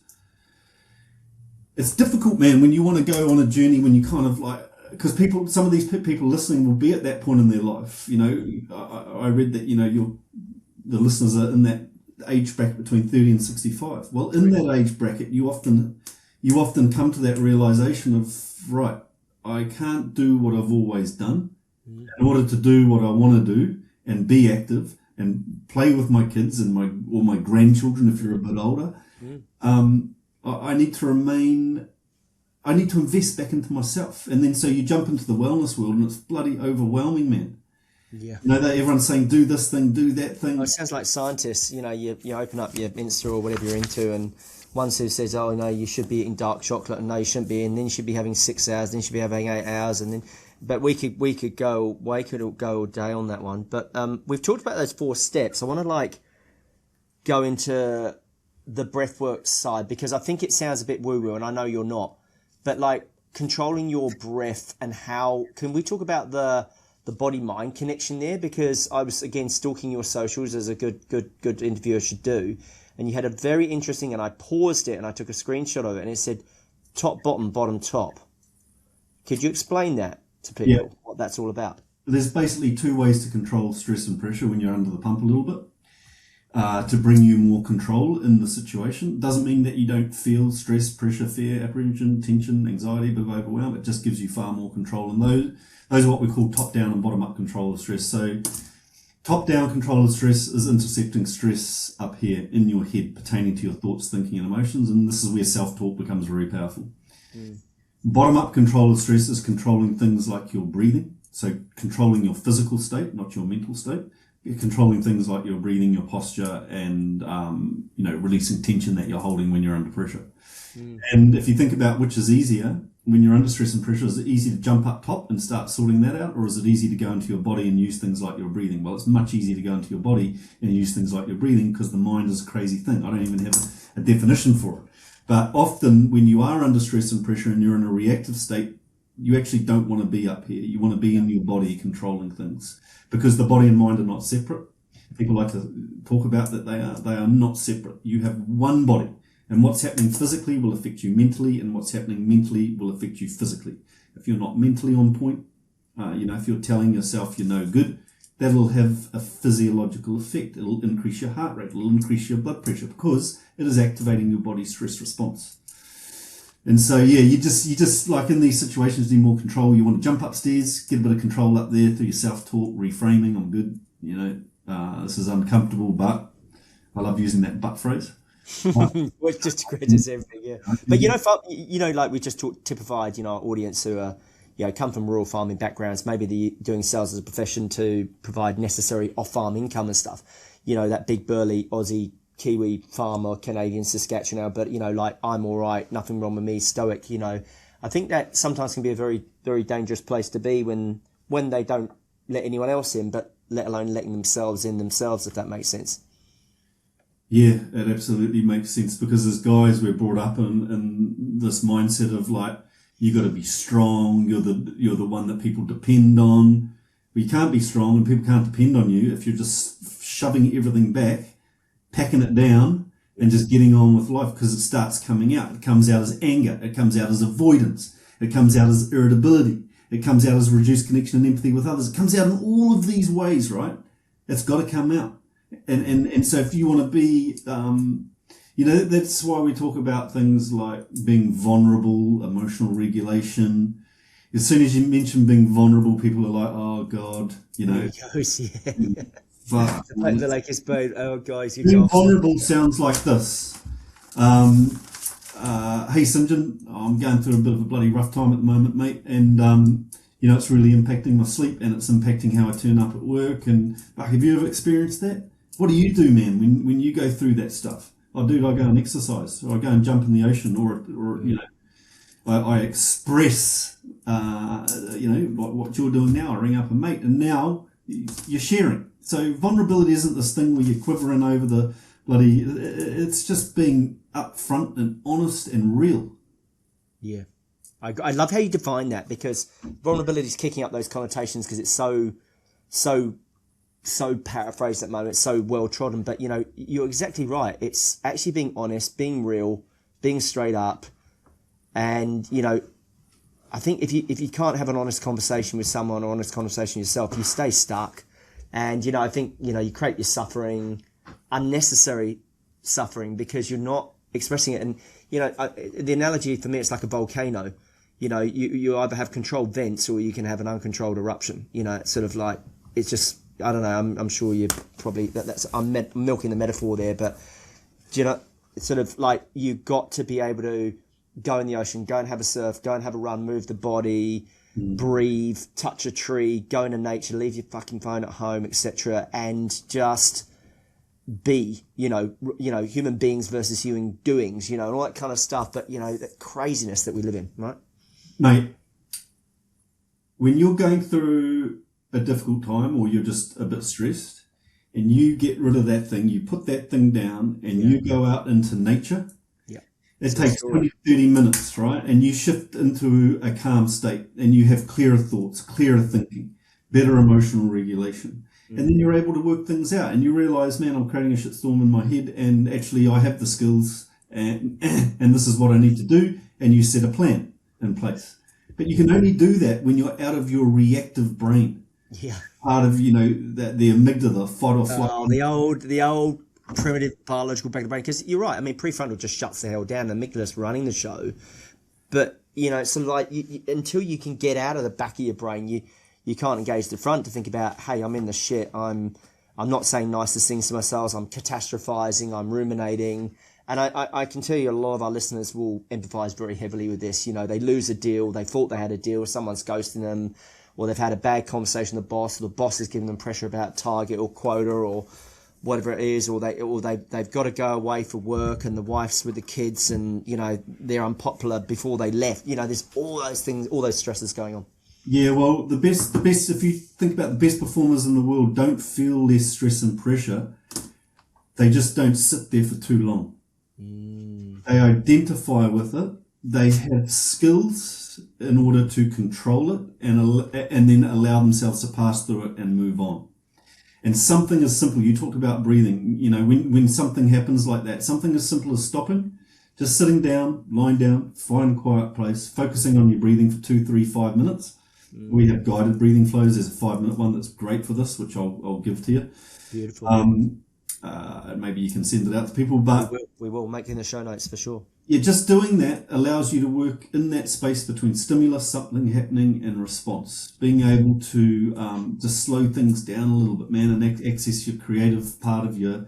it's difficult, man, when you want to go on a journey, when you kind of because some of these people listening will be at that point in their life. I read that, the listeners are in that age bracket between 30 and 65. Well, in that age bracket, you often come to that realization of, right, I can't do what I've always done. In order to do what I want to do and be active and play with my kids and my grandchildren if you're a bit older, I need to invest back into myself. And then so you jump into the wellness world and it's bloody overwhelming, man. Yeah. That everyone's saying, do this thing, do that thing. Oh, it sounds like scientists, you open up your Insta or whatever you're into and one who says, oh, no, you should be eating dark chocolate and no, you shouldn't be. And then you should be having 6 hours, then you should be having 8 hours. And then, but we could go all day on that one. But we've talked about those 4 steps. I want to go into the breathwork side because I think it sounds a bit woo-woo and I know you're not. But controlling your breath and how, can we talk about the body-mind connection there? Because I was, again, stalking your socials as a good interviewer should do. And you had a very interesting, and I paused it and I took a screenshot of it and it said top, bottom, bottom, top. Could you explain that to people, what that's all about? There's basically 2 ways to control stress and pressure when you're under the pump a little bit. To bring you more control in the situation. Doesn't mean that you don't feel stress, pressure, fear, apprehension, tension, anxiety, a bit of overwhelm. It just gives you far more control. And those are what we call top-down and bottom-up control of stress. So top-down control of stress is intercepting stress up here in your head pertaining to your thoughts, thinking, and emotions. And this is where self-talk becomes very powerful. Bottom-up control of stress is controlling things like your breathing. So controlling your physical state, not your mental state. Controlling things like your breathing, your posture, and releasing tension that you're holding when you're under pressure. And if you think about which is easier, when you're under stress and pressure, is it easy to jump up top and start sorting that out, or is it easy to go into your body and use things like your breathing? Well, it's much easier to go into your body and use things like your breathing because the mind is a crazy thing. I don't even have a definition for it. But often when you are under stress and pressure and you're in a reactive state, you actually don't want to be up here. You want to be in your body controlling things. Because the body and mind are not separate. People like to talk about that they are not separate. You have one body, and what's happening physically will affect you mentally, and what's happening mentally will affect you physically. If you're not mentally on point, if you're telling yourself you're no good, that'll have a physiological effect. It'll increase your heart rate, it'll increase your blood pressure because it is activating your body's stress response. And so, you just like in these situations, need more control. You want to jump upstairs, get a bit of control up there through your self-talk, reframing. I'm good. This is uncomfortable, but I love using that but phrase. Which just credits everything, yeah. But like we just typified, our audience who are, come from rural farming backgrounds, maybe they're doing sales as a profession to provide necessary off-farm income and stuff. That big burly Aussie Kiwi farmer, Canadian, Saskatchewan, but I'm all right, nothing wrong with me, stoic. I think that sometimes can be a very, very dangerous place to be when they don't let anyone else in, but let alone letting themselves in themselves, if that makes sense. Yeah, it absolutely makes sense because as guys, we're brought up in this mindset of like, you got to be strong. You're the one that people depend on. But you can't be strong and people can't depend on you if you're just shoving everything back, packing it down, and just getting on with life because it starts coming out. It comes out as anger. It comes out as avoidance. It comes out as irritability. It comes out as reduced connection and empathy with others. It comes out in all of these ways, right? It's got to come out. And so if you want to be, that's why we talk about things like being vulnerable, emotional regulation. As soon as you mention being vulnerable, people are like, oh God, There he goes, yeah. But The like his boat. Oh, guys, you being vulnerable sounds like this. Hey, St. John, I'm going through a bit of a bloody rough time at the moment, mate, and it's really impacting my sleep and it's impacting how I turn up at work. And have you ever experienced that? What do you do, man, when you go through that stuff? Oh, dude, I go and exercise, or I go and jump in the ocean, or I express, like what you're doing now. I ring up a mate, and now you're sharing. So vulnerability isn't this thing where you're quivering over the bloody. It's just being upfront and honest and real. Yeah, I love how you define that because vulnerability is kicking up those connotations because it's so paraphrased at the moment, it's so well trodden. But you're exactly right. It's actually being honest, being real, being straight up, and I think if you can't have an honest conversation with someone or honest conversation yourself, you stay stuck. And, I think, you create your suffering, unnecessary suffering because you're not expressing it. And, the analogy for me, it's like a volcano. You either have controlled vents or you can have an uncontrolled eruption. It's sort of like, it's just, I don't know, I'm sure you probably, I'm milking the metaphor there, but, it's sort of like you've got to be able to go in the ocean, go and have a surf, go and have a run, move the body, breathe, touch a tree, go into nature, leave your fucking phone at home, etc., and just be, human beings versus human doings, and all that kind of stuff. But that craziness that we live in, right? Mate, when you're going through a difficult time or you're just a bit stressed, and you get rid of that thing, you put that thing down, and you go out into nature. It takes 20, 30 minutes, right? And you shift into a calm state and you have clearer thoughts, clearer thinking, better emotional regulation. And then you're able to work things out and you realize, man, I'm creating a shitstorm in my head and actually I have the skills and this is what I need to do. And you set a plan in place. But you can only do that when you're out of your reactive brain. Yeah. Part of, the amygdala, fight or flight. Oh, the old primitive biological back of the brain, because you're right. I mean, prefrontal just shuts the hell down. The amygdala's running the show, but it's sort of like until you can get out of the back of your brain, you can't engage the front to think about, hey, I'm in the shit. I'm not saying nicest things to myself. I'm catastrophizing. I'm ruminating, and I can tell you a lot of our listeners will empathise very heavily with this. They lose a deal. They thought they had a deal. Someone's ghosting them, or they've had a bad conversation with the boss, or the boss is giving them pressure about target or quota or whatever it is, or they've got to go away for work and the wife's with the kids and they're unpopular before they left. There's all those things, all those stresses going on. Yeah, well, the best if you think about the best performers in the world don't feel less stress and pressure. They just don't sit there for too long. They identify with it. They have skills in order to control it and then allow themselves to pass through it and move on. And something as simple, you talked about breathing, when something happens like that, something as simple as stopping, just sitting down, lying down, find a quiet place, focusing on your breathing for 2, 3, 5 minutes. We have guided breathing flows. There's a 5-minute one that's great for this, which I'll give to you. Beautiful. Maybe you can send it out to people, but we will make it in the show notes for sure. Yeah, just doing that allows you to work in that space between stimulus, something happening, and response. Being able to just slow things down a little bit, man, and access your creative part of your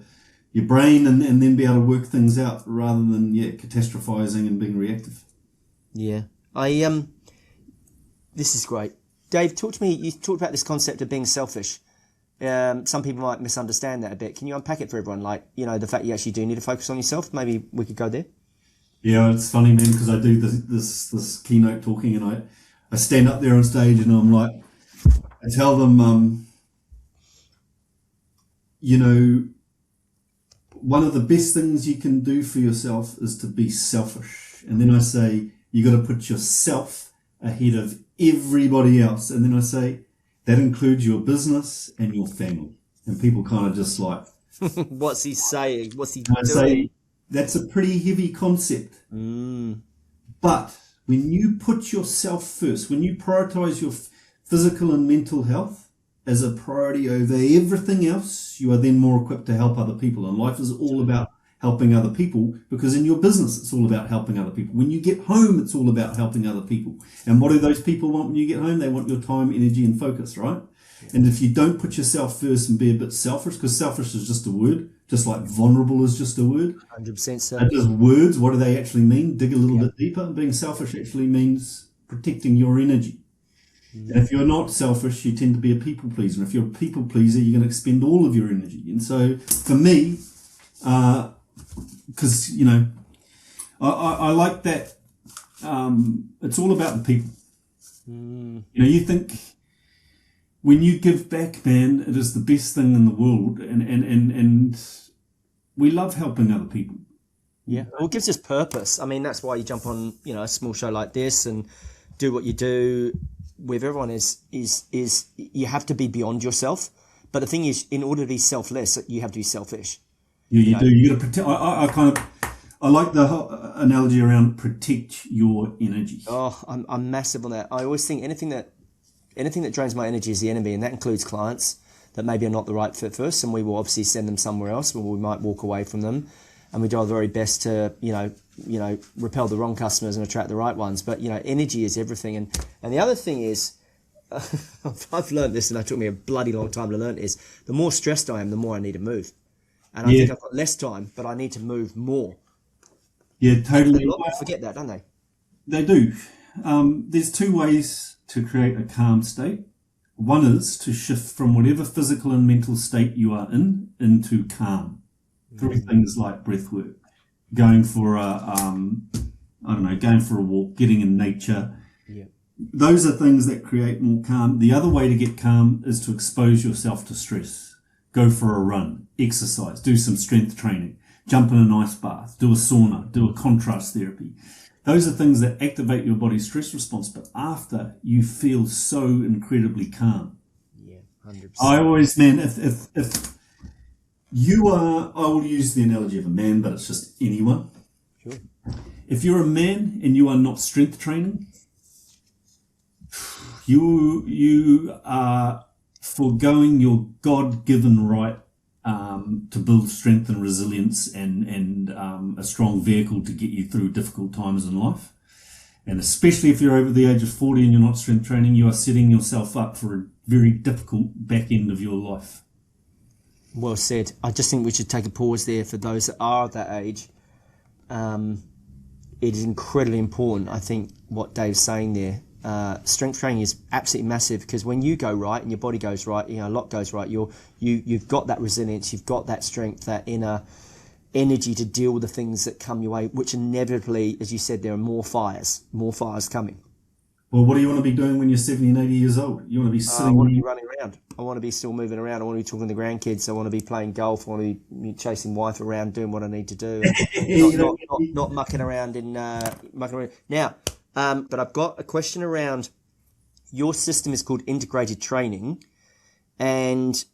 brain and then be able to work things out rather than, catastrophizing and being reactive. Yeah. This is great. Dave, talk to me. You talked about this concept of being selfish. Some people might misunderstand that a bit. Can you unpack it for everyone? Like, the fact you actually do need to focus on yourself. Maybe we could go there. Yeah, it's funny, man, because I do this keynote talking and I stand up there on stage and I'm like, I tell them, one of the best things you can do for yourself is to be selfish. And then I say, you got to put yourself ahead of everybody else. And then I say, that includes your business and your family. And people kind of just like, what's he saying? What's he I doing? say, that's a pretty heavy concept. But when you put yourself first, when you prioritize your physical and mental health as a priority over everything else, you are then more equipped to help other people. And life is all about helping other people, because in your business, it's all about helping other people. When you get home, it's all about helping other people. And what do those people want when you get home? They want your time, energy, and focus, right? And if you don't put yourself first and be a bit selfish, because selfish is just a word, just like vulnerable is just a word. 100% so. They're just words. What do they actually mean? Dig a little bit deeper. Being selfish actually means protecting your energy. And if you're not selfish, you tend to be a people pleaser. And if you're a people pleaser, you're going to expend all of your energy. And so for me, because, you know, I like that it's all about the people. You know, you think when you give back, man, it is the best thing in the world. And we love helping other people. Yeah, well, it gives us purpose. I mean, that's why you jump on, you know, a small show like this and do what you do with everyone is you have to be beyond yourself. But the thing is, in order to be selfless, you have to be selfish. You do. You got to protect. I like the whole analogy around protect your energy. Oh, I'm massive on that. I always think anything that drains my energy is the enemy, and that includes clients that maybe are not the right fit for us, and we will obviously send them somewhere else, or we might walk away from them, and we do our very best to, you know, repel the wrong customers and attract the right ones. But, you know, energy is everything. And the other thing is, I've learned this, and it took me a bloody long time to learn, is the more stressed I am, the more I need to move. And I think I've got less time, but I need to move more. Yeah, totally. A lot people forget that, don't they? They do. There's two ways to create a calm state. One is to shift from whatever physical and mental state you are in into calm. Through things like breath work, going for going for a walk, getting in nature. Yeah. Those are things that create more calm. The other way to get calm is to expose yourself to stress. Go for a run, exercise, do some strength training, jump in an ice bath, do a sauna, do a contrast therapy. Those are things that activate your body's stress response, but after you feel so incredibly calm. Yeah, 100%. I always, man, if you are, I will use the analogy of a man, but it's just anyone. Sure. If you're a man and you are not strength training, you are foregoing your God-given right to build strength and resilience and a strong vehicle to get you through difficult times in life. And especially if you're over the age of 40 and you're not strength training, you are setting yourself up for a very difficult back end of your life. Well said. I just think we should take a pause there for those that are at that age. It is incredibly important, I think, what Dave's saying there. Strength training is absolutely massive, because when you go right and your body goes right, you know, a lot goes right, you've got that resilience, you've got that strength, that inner energy to deal with the things that come your way, which inevitably, as you said, there are more fires coming. Well, what do you want to be doing when you're 70 and 80 years old? You want to be sitting... I want to be running around. I want to be still moving around. I want to be talking to the grandkids. I want to be playing golf. I want to be chasing wife around, doing what I need to do. Not mucking around in... Now, but I've got a question around... Your system is called integrated training. And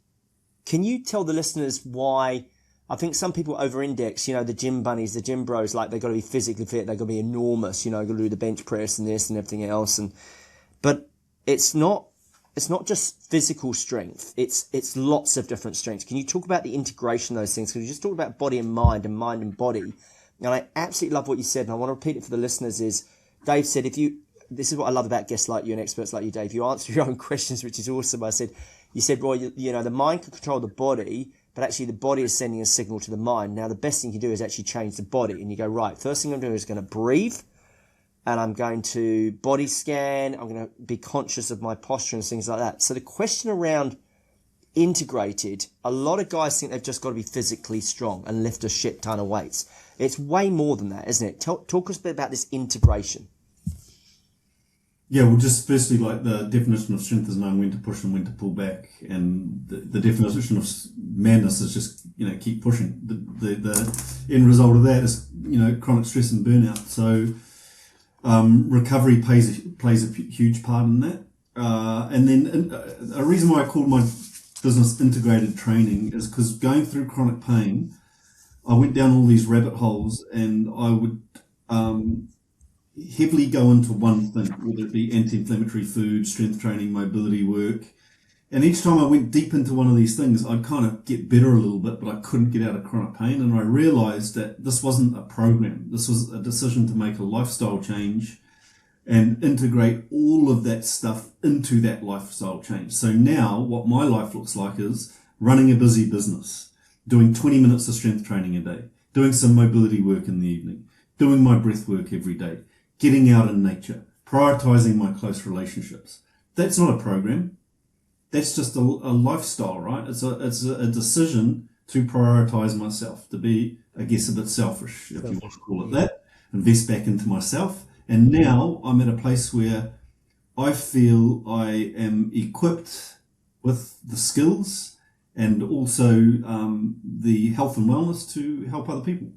can you tell the listeners why... I think some people over-index, you know, the gym bunnies, the gym bros, like they've got to be physically fit, they've got to be enormous, you know, got to do the bench press and this and everything else. But it's not just physical strength. It's lots of different strengths. Can you talk about the integration of those things? Because you just talked about body and mind and body. And I absolutely love what you said, and I want to repeat it for the listeners, is Dave said, this is what I love about guests like you and experts like you, Dave. You answer your own questions, which is awesome. You said, well, you know, the mind can control the body, but actually the body is sending a signal to the mind. Now, the best thing you do is actually change the body. And you go, right, first thing I'm doing is going to breathe, and I'm going to body scan. I'm going to be conscious of my posture and things like that. So the question around integrated, a lot of guys think they've just got to be physically strong and lift a shit ton of weights. It's way more than that, isn't it? Talk us a bit about this integration. Yeah, well, just firstly, like the definition of strength is knowing when to push and when to pull back, and the definition of madness is just keep pushing. The end result of that is chronic stress and burnout. So recovery plays a huge part in that. And then a reason why I called my business integrated training is because going through chronic pain, I went down all these rabbit holes, and I would heavily go into one thing, whether it be anti-inflammatory food, strength training, mobility work. And each time I went deep into one of these things, I'd kind of get better a little bit, but I couldn't get out of chronic pain. And I realized that this wasn't a program. This was a decision to make a lifestyle change and integrate all of that stuff into that lifestyle change. So now what my life looks like is running a busy business, doing 20 minutes of strength training a day, doing some mobility work in the evening, doing my breath work every day, getting out in nature, prioritizing my close relationships. That's not a program. That's just a lifestyle, right? It's a decision to prioritize myself, to be, I guess, a bit selfish, if you want to call it that, invest back into myself. And now I'm at a place where I feel I am equipped with the skills and also the health and wellness to help other people.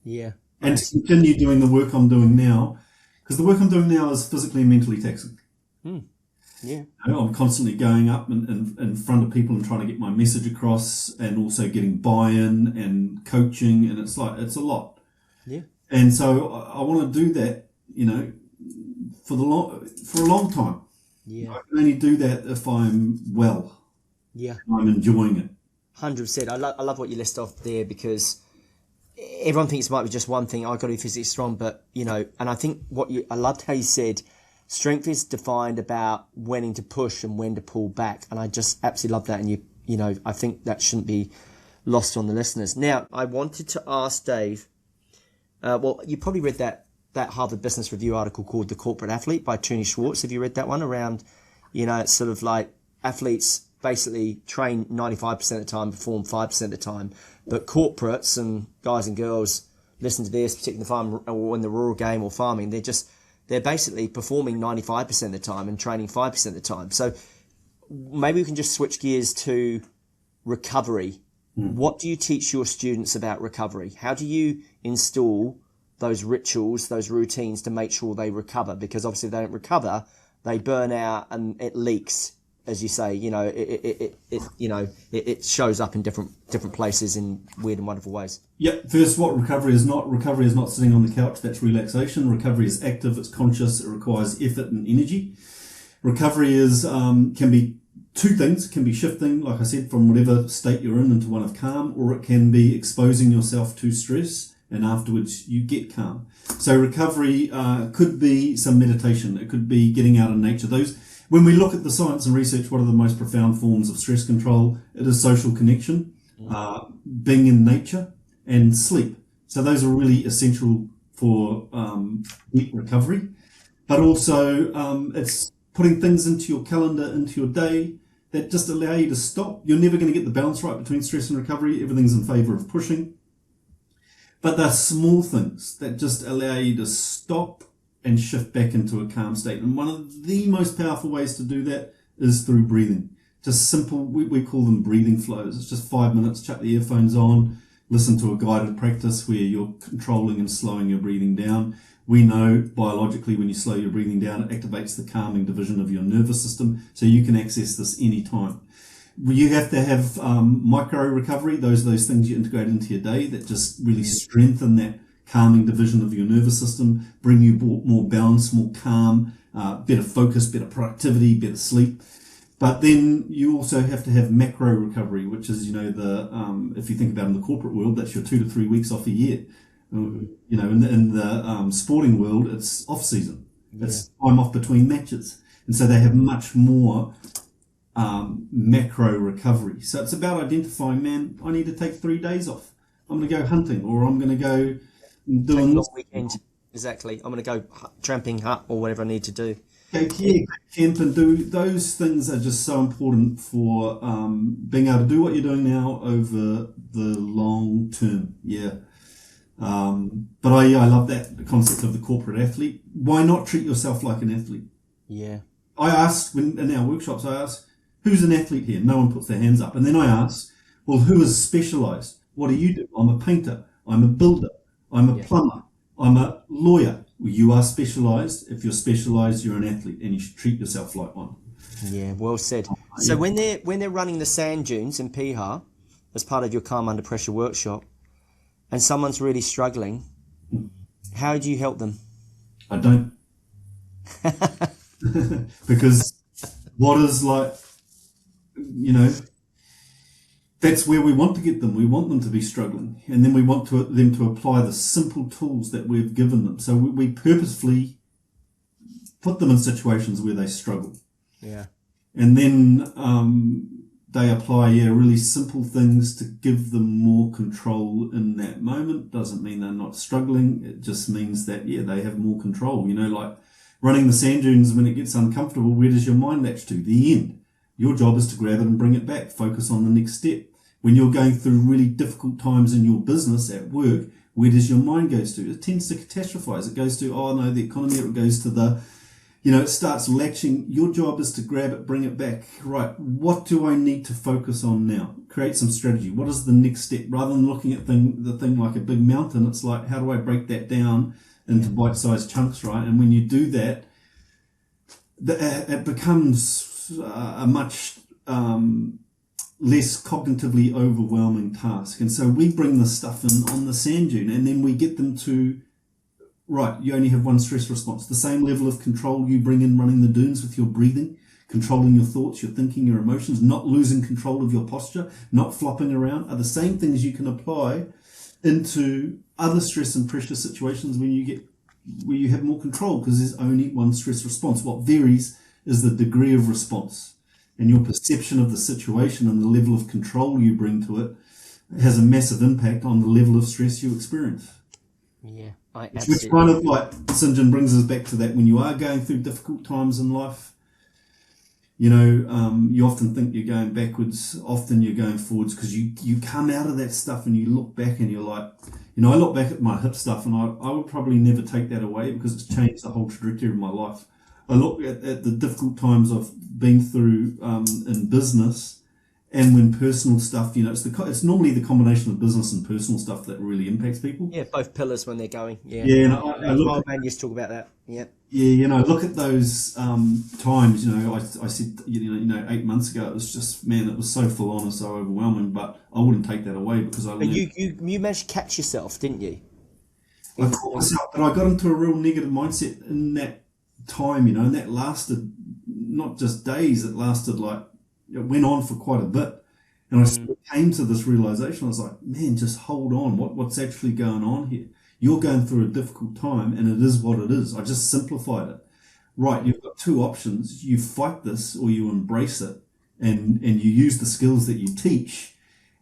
Yeah. And to continue doing the work I'm doing now, because the work I'm doing now is physically and mentally taxing. Yeah. I'm constantly going up in front of people and trying to get my message across, and also getting buy-in and coaching, and it's a lot. Yeah. And so I want to do that, for a long time. Yeah. I can only do that if I'm well. Yeah. I'm enjoying it. 100%. I love what you list off there, because everyone thinks it might be just one thing. I've got to be physically strong, but and I think I loved how you said strength is defined about when to push and when to pull back, and I just absolutely love that. And I think that shouldn't be lost on the listeners. Now, I wanted to ask Dave. Well, you probably read that Harvard Business Review article called "The Corporate Athlete" by Tony Schwartz. Have you read that one? Around, it's sort of like athletes basically train 95% of the time, perform 5% of the time. But corporates and guys and girls listen to this, particularly in the farm or in the rural game or farming, they're basically performing 95% of the time and training 5% of the time. So maybe we can just switch gears to recovery. What do you teach your students about recovery? How do you install those rituals, those routines to make sure they recover? Because obviously if they don't recover, they burn out and it leaks. As you say, it shows up in different places in weird and wonderful ways. Yeah. First, what recovery is not. Recovery is not sitting on the couch. That's relaxation. Recovery is active. It's conscious. It requires effort and energy. Recovery is can be two things. It can be shifting, like I said, from whatever state you're in into one of calm, or it can be exposing yourself to stress and afterwards you get calm. So recovery could be some meditation. It could be getting out in nature. When we look at the science and research, what are the most profound forms of stress control? It is social connection, being in nature, and sleep. So those are really essential for deep recovery. But also it's putting things into your calendar, into your day, that just allow you to stop. You're never going to get the balance right between stress and recovery. Everything's in favour of pushing. But they're small things that just allow you to stop and shift back into a calm state. And one of the most powerful ways to do that is through breathing. Just simple, we call them breathing flows. It's just 5 minutes, chuck the earphones on, listen to a guided practice where you're controlling and slowing your breathing down. We know biologically when you slow your breathing down, it activates the calming division of your nervous system, so you can access this anytime. You have to have micro recovery, those things you integrate into your day that just really strengthen that calming division of your nervous system, bring you more balance, more calm, better focus, better productivity, better sleep. But then you also have to have macro recovery, which is, if you think about in the corporate world, that's your 2 to 3 weeks off a year. In the sporting world, it's off season. It's time off between matches. And so they have much more macro recovery. So it's about identifying, man, I need to take 3 days off. I'm going to go hunting, or I'm going to go doing this weekend. Exactly. I'm going to go tramping hut or whatever I need to do. Go camp and do those things are just so important for being able to do what you're doing now over the long term. Yeah. But I love that concept of the corporate athlete. Why not treat yourself like an athlete? Yeah. I ask, in our workshops, I ask, who's an athlete here? No one puts their hands up. And then I ask, well, who is specialised? What do you do? I'm a painter. I'm a builder. I'm a plumber. I'm a lawyer. Well, you are specialised. If you're specialised, you're an athlete, and you should treat yourself like one. Yeah, well said. So when they're running the sand dunes in Piha as part of your Calm Under Pressure workshop, and someone's really struggling, how do you help them? I don't. Because what is like, that's where we want to get them. We want them to be struggling, and then we want them to apply the simple tools that we've given them. So we purposefully put them in situations where they struggle. Yeah. And then they apply, really simple things to give them more control in that moment. Doesn't mean they're not struggling. It just means that, they have more control. Like running the sand dunes, when it gets uncomfortable, where does your mind latch to? The end. Your job is to grab it and bring it back. Focus on the next step. When you're going through really difficult times in your business at work, where does your mind go to? It tends to catastrophize. It goes to, the economy. It goes to the, it starts latching. Your job is to grab it, bring it back. Right, what do I need to focus on now? Create some strategy. What is the next step? Rather than looking at the thing like a big mountain, it's like, how do I break that down into bite-sized chunks, right? And when you do that, it becomes a much less cognitively overwhelming task. And so we bring the stuff in on the sand dune, and then we get them to, right, you only have one stress response. The same level of control you bring in running the dunes with your breathing, controlling your thoughts, your thinking, your emotions, not losing control of your posture, not flopping around, are the same things you can apply into other stress and pressure situations where you have more control, because there's only one stress response. What varies is the degree of response, and your perception of the situation and the level of control you bring to it has a massive impact on the level of stress you experience. Yeah, which kind of like, St. John brings us back to that when you are going through difficult times in life. You often think you're going backwards, often you're going forwards, because you come out of that stuff and you look back and you're like, I look back at my hip stuff and I would probably never take that away because it's changed the whole trajectory of my life. I look at the difficult times I've been through in business, and when personal stuff, it's normally the combination of business and personal stuff that really impacts people. Yeah, both pillars when they're going. Yeah, and I look. Man used to talk about that. Yeah. Yeah, look at those times. I said, 8 months ago, it was just, man, it was so full on and so overwhelming. But I wouldn't take that away because I. But you managed to catch yourself, didn't you? I caught myself, but I got into a real negative mindset in that time, and that lasted not just days. It lasted it went on for quite a bit. And I came to this realization. I was like, man, just hold on. What's actually going on here? You're going through a difficult time, and it is what it is. I just simplified it. Right, you've got two options. You fight this or you embrace it, and you use the skills that you teach,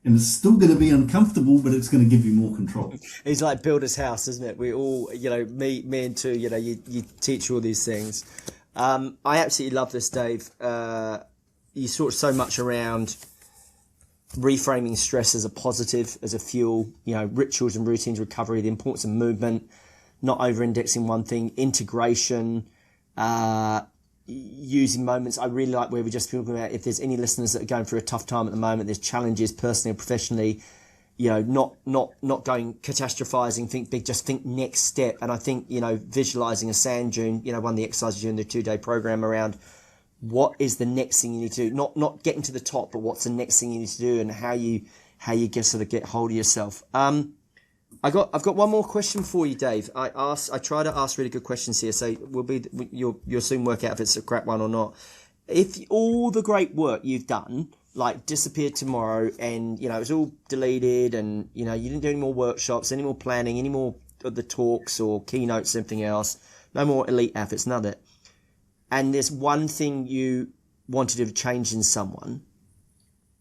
and it's still going to be uncomfortable, but it's going to give you more control. It's like builder's house, isn't it? We all, me and two, you teach all these things. I absolutely love this, Dave. You sort so much around reframing stress as a positive, as a fuel, rituals and routines, recovery, the importance of movement, not over-indexing one thing, integration, using moments. I really like where we just talking about, if there's any listeners that are going through a tough time at the moment, there's challenges personally or professionally, not going catastrophizing, think big, just think next step. And I think, visualizing a sand dune, one of the exercises during the 2-day program around what is the next thing you need to do, not getting to the top, but what's the next thing you need to do, and how you get hold of yourself. I've got one more question for you, Dave. I try to ask really good questions here, so you'll soon work out if it's a crap one or not. If all the great work you've done disappeared tomorrow, and it's all deleted, and you didn't do any more workshops, any more planning, any more of the talks or keynotes, something else, no more elite athletes, none of it, and there's one thing you wanted to change in someone,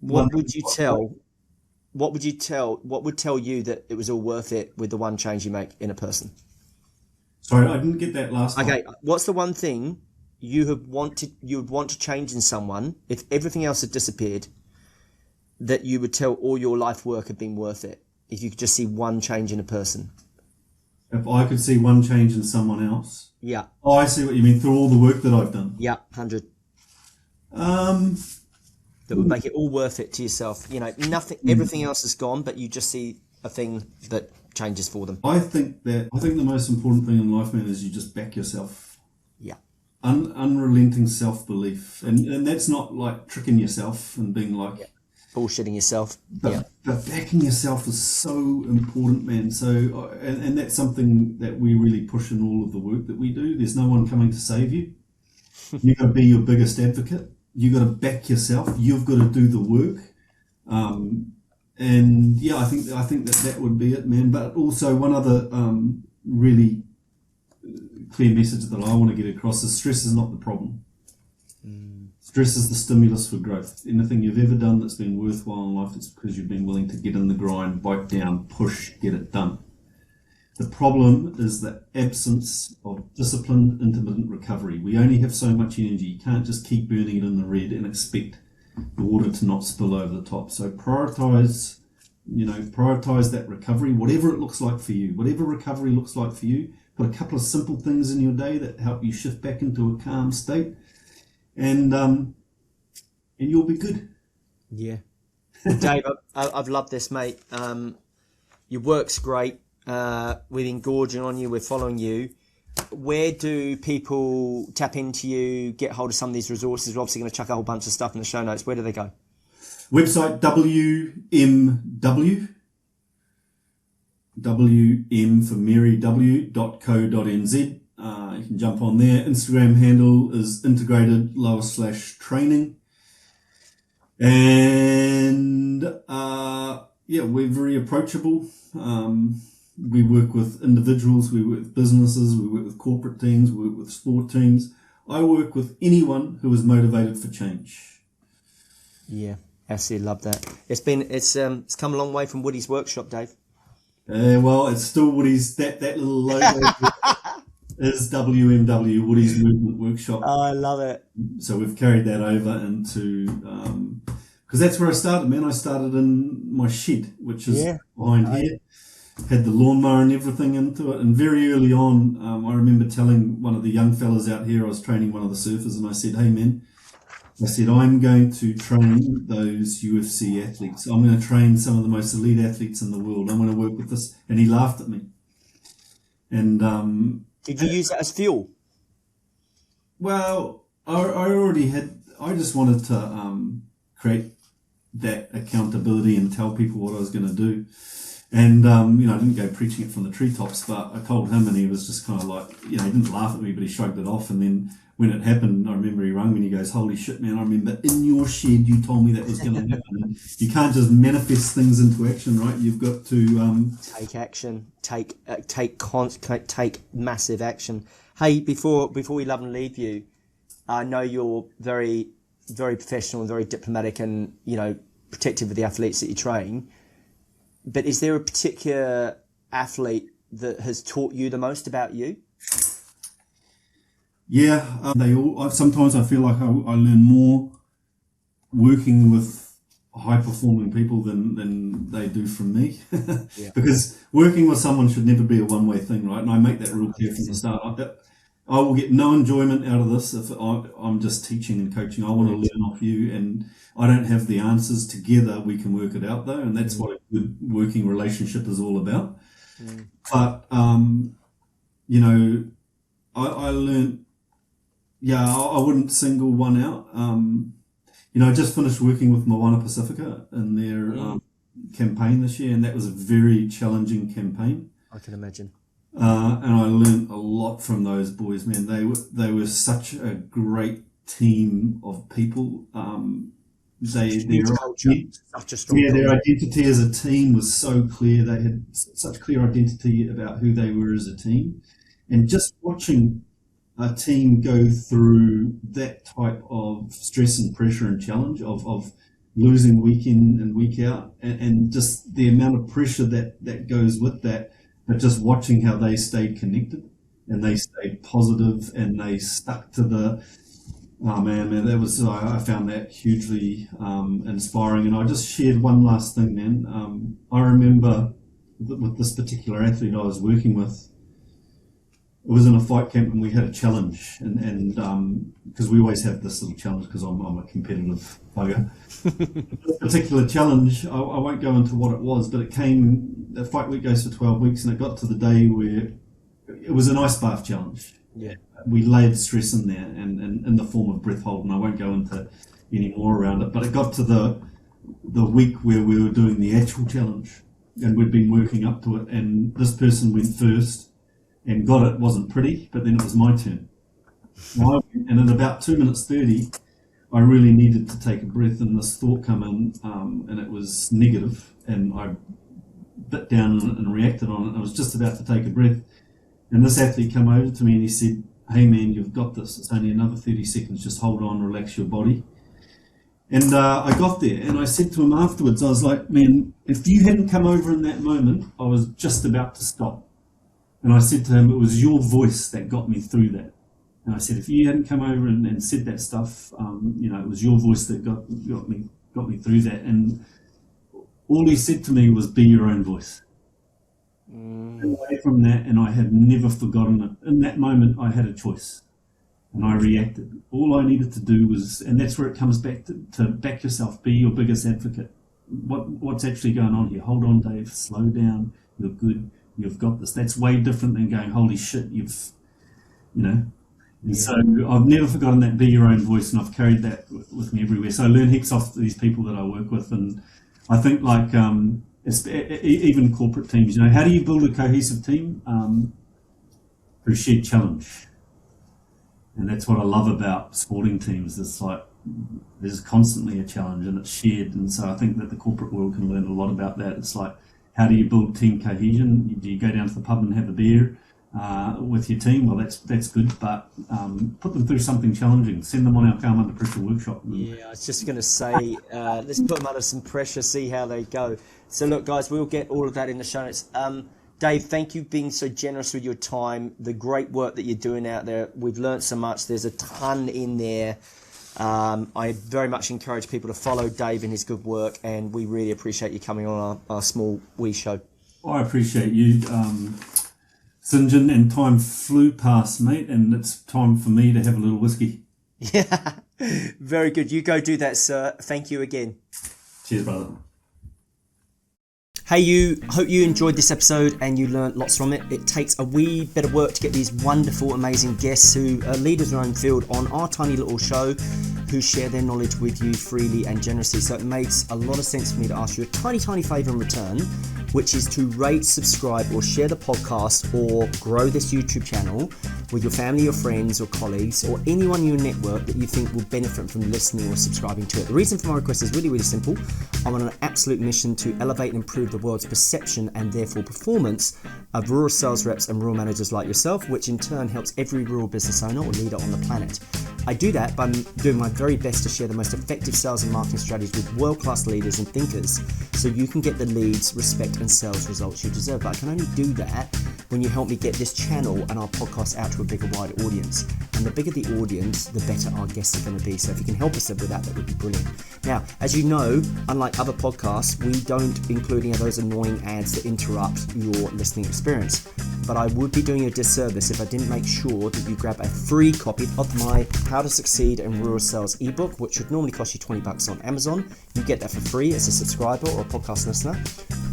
what would tell you that it was all worth it with the one change you make in a person? Sorry, I didn't get that last time. Okay, what's the one thing you would want to change in someone if everything else had disappeared, that you would tell all your life work had been worth it if you could just see one change in a person? If I could see one change in someone else, Yeah. Oh, I see what you mean. Through all the work that I've done. Yeah, 100. Um, That would make it all worth it to yourself. You know, nothing, everything else is gone, but you just see a thing that changes for them. I think the most important thing in life, man, is you just back yourself. Yeah. Unrelenting self-belief. And that's not like tricking yourself and being like... Yeah. Bullshitting yourself. But backing yourself is so important, man. So, and that's something that we really push in all of the work that we do. There's no one coming to save you. You've got to be your biggest advocate. You've got to back yourself. You've got to do the work. And yeah, I think that would be it, man. But also one other really clear message that I want to get across is stress is not the problem. Stress is the stimulus for growth. Anything you've ever done that's been worthwhile in life, it's because you've been willing to get in the grind, bite down, push, get it done. The problem is the absence of disciplined, intermittent recovery. We only have so much energy. You can't just keep burning it in the red and expect the water to not spill over the top. So prioritize that recovery, whatever it looks like for you. Whatever recovery looks like for you, put a couple of simple things in your day that help you shift back into a calm state. And you'll be good. Yeah. Dave, I've loved this, mate. Your work's great. We've been gorging on you. We're following you. Where do people tap into you, get hold of some of these resources? We're obviously going to chuck a whole bunch of stuff in the show notes. Where do they go? Website WM for Mary W.co.nz. You can jump on there. Instagram handle is integrated_training. And we're very approachable. We work with individuals, we work with businesses, we work with corporate teams, we work with sport teams. I work with anyone who is motivated for change. Yeah, absolutely love that. It's come a long way from Woody's workshop, Dave. Well, it's still Woody's, that little logo is WMW, Woody's Movement Workshop. Oh, I love it. So we've carried that over into, because that's where I started, man. I started in my shed, which is behind here. Had the lawnmower and everything into it. And very early on, I remember telling one of the young fellas out here, I was training one of the surfers, and I said, hey, man, I'm going to train those UFC athletes. I'm going to train some of the most elite athletes in the world. I'm going to work with this. And he laughed at me. And did you use that as fuel? Well, I just wanted to create that accountability and tell people what I was going to do. And, I didn't go preaching it from the treetops, but I told him, and he was just kind of like, he didn't laugh at me, but he shrugged it off. And then when it happened, I remember he rang me and he goes, holy shit, man, I remember in your shed you told me that was going to happen. And you can't just manifest things into action, right? You've got to... take action, take massive action. Hey, before we love and leave you, I know you're very, very professional and very diplomatic and, protective of the athletes that you train. But is there a particular athlete that has taught you the most about you? Yeah, sometimes I feel like I learn more working with high-performing people than they do from me. Yeah. Because working with someone should never be a one-way thing, right? And I make that real clear from the start. I will get no enjoyment out of this if I'm just teaching and coaching. I want to learn off you, and I don't have the answers. Together we can work it out, though, and that's what a good working relationship is all about. But I learned. Yeah, I wouldn't single one out. I just finished working with Moana Pacifica in their campaign this year, and that was a very challenging campaign. I can imagine. And I learned a lot from those boys, man. They were such a great team of people. Their identity as a team was so clear. They had such clear identity about who they were as a team. And just watching a team go through that type of stress and pressure and challenge of losing week in and week out, and just the amount of pressure that goes with that, but just watching how they stayed connected and they stayed positive and they stuck to the, I found that hugely inspiring. And I just shared one last thing, man. I remember with this particular athlete I was working with, it was in a fight camp and we had a challenge, and because we always have this little challenge because I'm a competitive bugger. This particular challenge, I won't go into what it was, but the fight week goes for 12 weeks, and it got to the day where it was an ice bath challenge. Yeah. We laid stress in there, and in the form of breath hold, and I won't go into any more around it, but it got to the week where we were doing the actual challenge, and we'd been working up to it, and this person went first and got it. It wasn't pretty, but then it was my turn. And in about 2 minutes 30, I really needed to take a breath, and this thought came in, and it was negative, and I bit down and reacted on it. I was just about to take a breath, and this athlete came over to me and he said, "Hey man, you've got this. It's only another 30 seconds. Just hold on, relax your body." And I got there, and I said to him afterwards, I was like, "Man, if you hadn't come over in that moment, I was just about to stop." And I said to him, "It was your voice that got me through that." And I said, "If you hadn't come over and said that stuff, it was your voice that got me through that." And all he said to me was, "Be your own voice." Away from that, and I have never forgotten it. In that moment, I had a choice, and I reacted. All I needed to do was, and that's where it comes back to back yourself, be your biggest advocate. What's actually going on here? Hold on, Dave. Slow down. You're good. You've got this. That's way different than going, "Holy shit, And so I've never forgotten that, be your own voice, and I've carried that with me everywhere. So I learn heaps off these people that I work with, and I think even corporate teams, how do you build a cohesive team? Through shared challenge. And that's what I love about sporting teams. It's like there's constantly a challenge and it's shared. And so I think that the corporate world can learn a lot about that. It's like, how do you build team cohesion? Do you go down to the pub and have a beer with your team? Well, that's good, but put them through something challenging. Send them on our Calm Under Pressure workshop. Yeah, I was just going to say, let's put them under some pressure, see how they go. So look, guys, we'll get all of that in the show notes. Dave, thank you for being so generous with your time, the great work that you're doing out there. We've learned so much. There's a ton in there. I very much encourage people to follow Dave and his good work, and we really appreciate you coming on our small wee show. I appreciate you, St John, and time flew past, mate, and it's time for me to have a little whiskey. Yeah, very good. You go do that, sir. Thank you again. Cheers, brother. Hey you, hope you enjoyed this episode and you learned lots from it. It takes a wee bit of work to get these wonderful, amazing guests who are leaders in their own field on our tiny little show, who share their knowledge with you freely and generously. So it makes a lot of sense for me to ask you a tiny favour in return, which is to rate, subscribe or share the podcast or grow this YouTube channel with your family or friends or colleagues or anyone in your network that you think will benefit from listening or subscribing to it. The reason for my request is really simple. I'm on an absolute mission to elevate and improve the world's perception and therefore performance of rural sales reps and rural managers like yourself, which in turn helps every rural business owner or leader on the planet. I do that by doing my very best to share the most effective sales and marketing strategies with world-class leaders and thinkers so you can get the leads, respect and sales results you deserve. But I can only do that when you help me get this channel and our podcast out to a bigger, wider audience. And the bigger the audience, the better our guests are going to be. So if you can help us with that would be brilliant. Now, as you know, unlike other podcasts, we don't include any of those annoying ads that interrupt your listening experience. But I would be doing you a disservice if I didn't make sure that you grab a free copy of my How to Succeed in Rural Sales ebook, which would normally cost you $20 on Amazon. You get that for free as a subscriber or a podcast listener.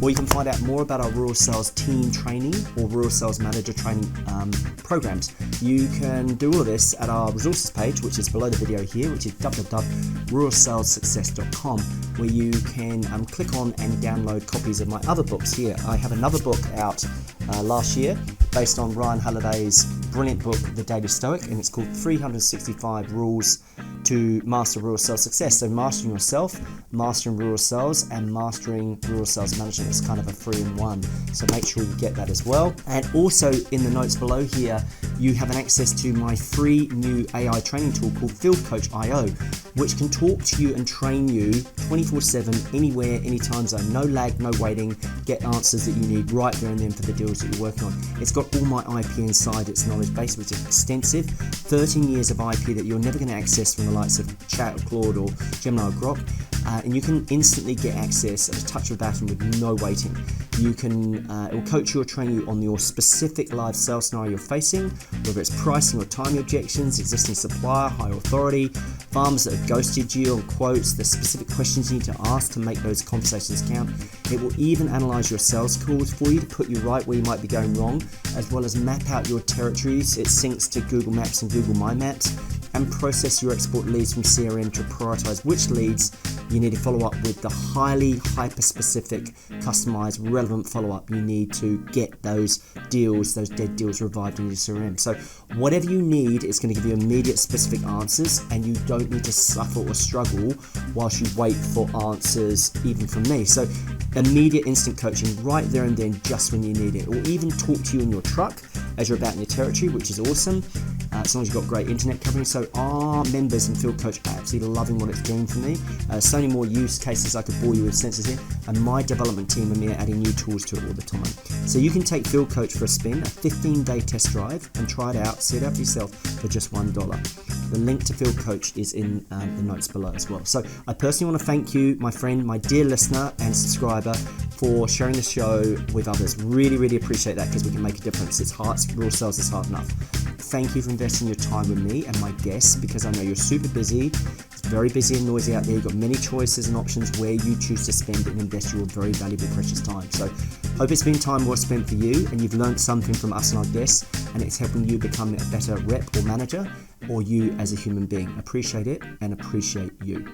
Or you can find out more about our rural sales team training or rural sales manager training programs. You can do all of this at our resources page, which is below the video here, which is www.ruralsalessuccess.com, where you can click on and download copies of my other books here. I have another book out last year based on Ryan Halliday's brilliant book, The Daily Stoic, and it's called 365 Rules to Master Rural Sales Success. So mastering yourself, mastering rural sales, and mastering rural sales management is kind of a 3-in-1. So make sure you get that as well. And also in the notes below here, you have an access to my free new AI training tool called Field Coach IO, which can talk to you and train you 24/7, anywhere, anytime zone, no lag, no waiting, get answers that you need right there and then for the deals that you're working on. It's got all my IP inside its knowledge base, which is extensive, 13 years of IP that you're never going to access from the likes of Chat or Claude or Gemini or Grok. And you can instantly get access at a touch of a button with no waiting. You can, it will coach you or train you on your specific live sales scenario you're facing, whether it's pricing or timing objections, existing supplier, higher authority, farmers that have ghosted you on quotes, the specific questions you need to ask to make those conversations count. It will even analyze your sales calls for you to put you right where you might be going wrong, as well as map out your territories. It syncs to Google Maps and Google My Maps, and process your export leads from CRM to prioritize which leads you need to follow up with, the highly hyper-specific, customized, relevant follow-up you need to get those deals, those dead deals revived in your CRM. So whatever you need, it's going to give you immediate specific answers, and you don't need to suffer or struggle whilst you wait for answers even from me. So immediate instant coaching right there and then, just when you need it. It will even talk to you in your truck as you're about in your territory, which is awesome, as long as you've got great internet coverage. So our members and Field Coach are absolutely loving what it's doing for me. So many more use cases I could bore you with sentences here, and my development team and me are adding new tools to it all the time. So you can take Field Coach for a spin, a 15-day test drive, and try it out, see it out for yourself for just $1. The link to Field Coach is in the notes below as well. So I personally want to thank you, my friend, my dear listener and subscriber, for sharing the show with others. Really, really appreciate that, because we can make a difference. It's hard, real sales is hard enough. Thank you for investing your time with me and my guests, because I know you're super busy. It's very busy and noisy out there. You've got many choices and options where you choose to spend and invest your very valuable, precious time. So hope it's been time well spent for you, and you've learned something from us and our guests, and it's helping you become a better rep or manager, or you as a human being. Appreciate it and appreciate you.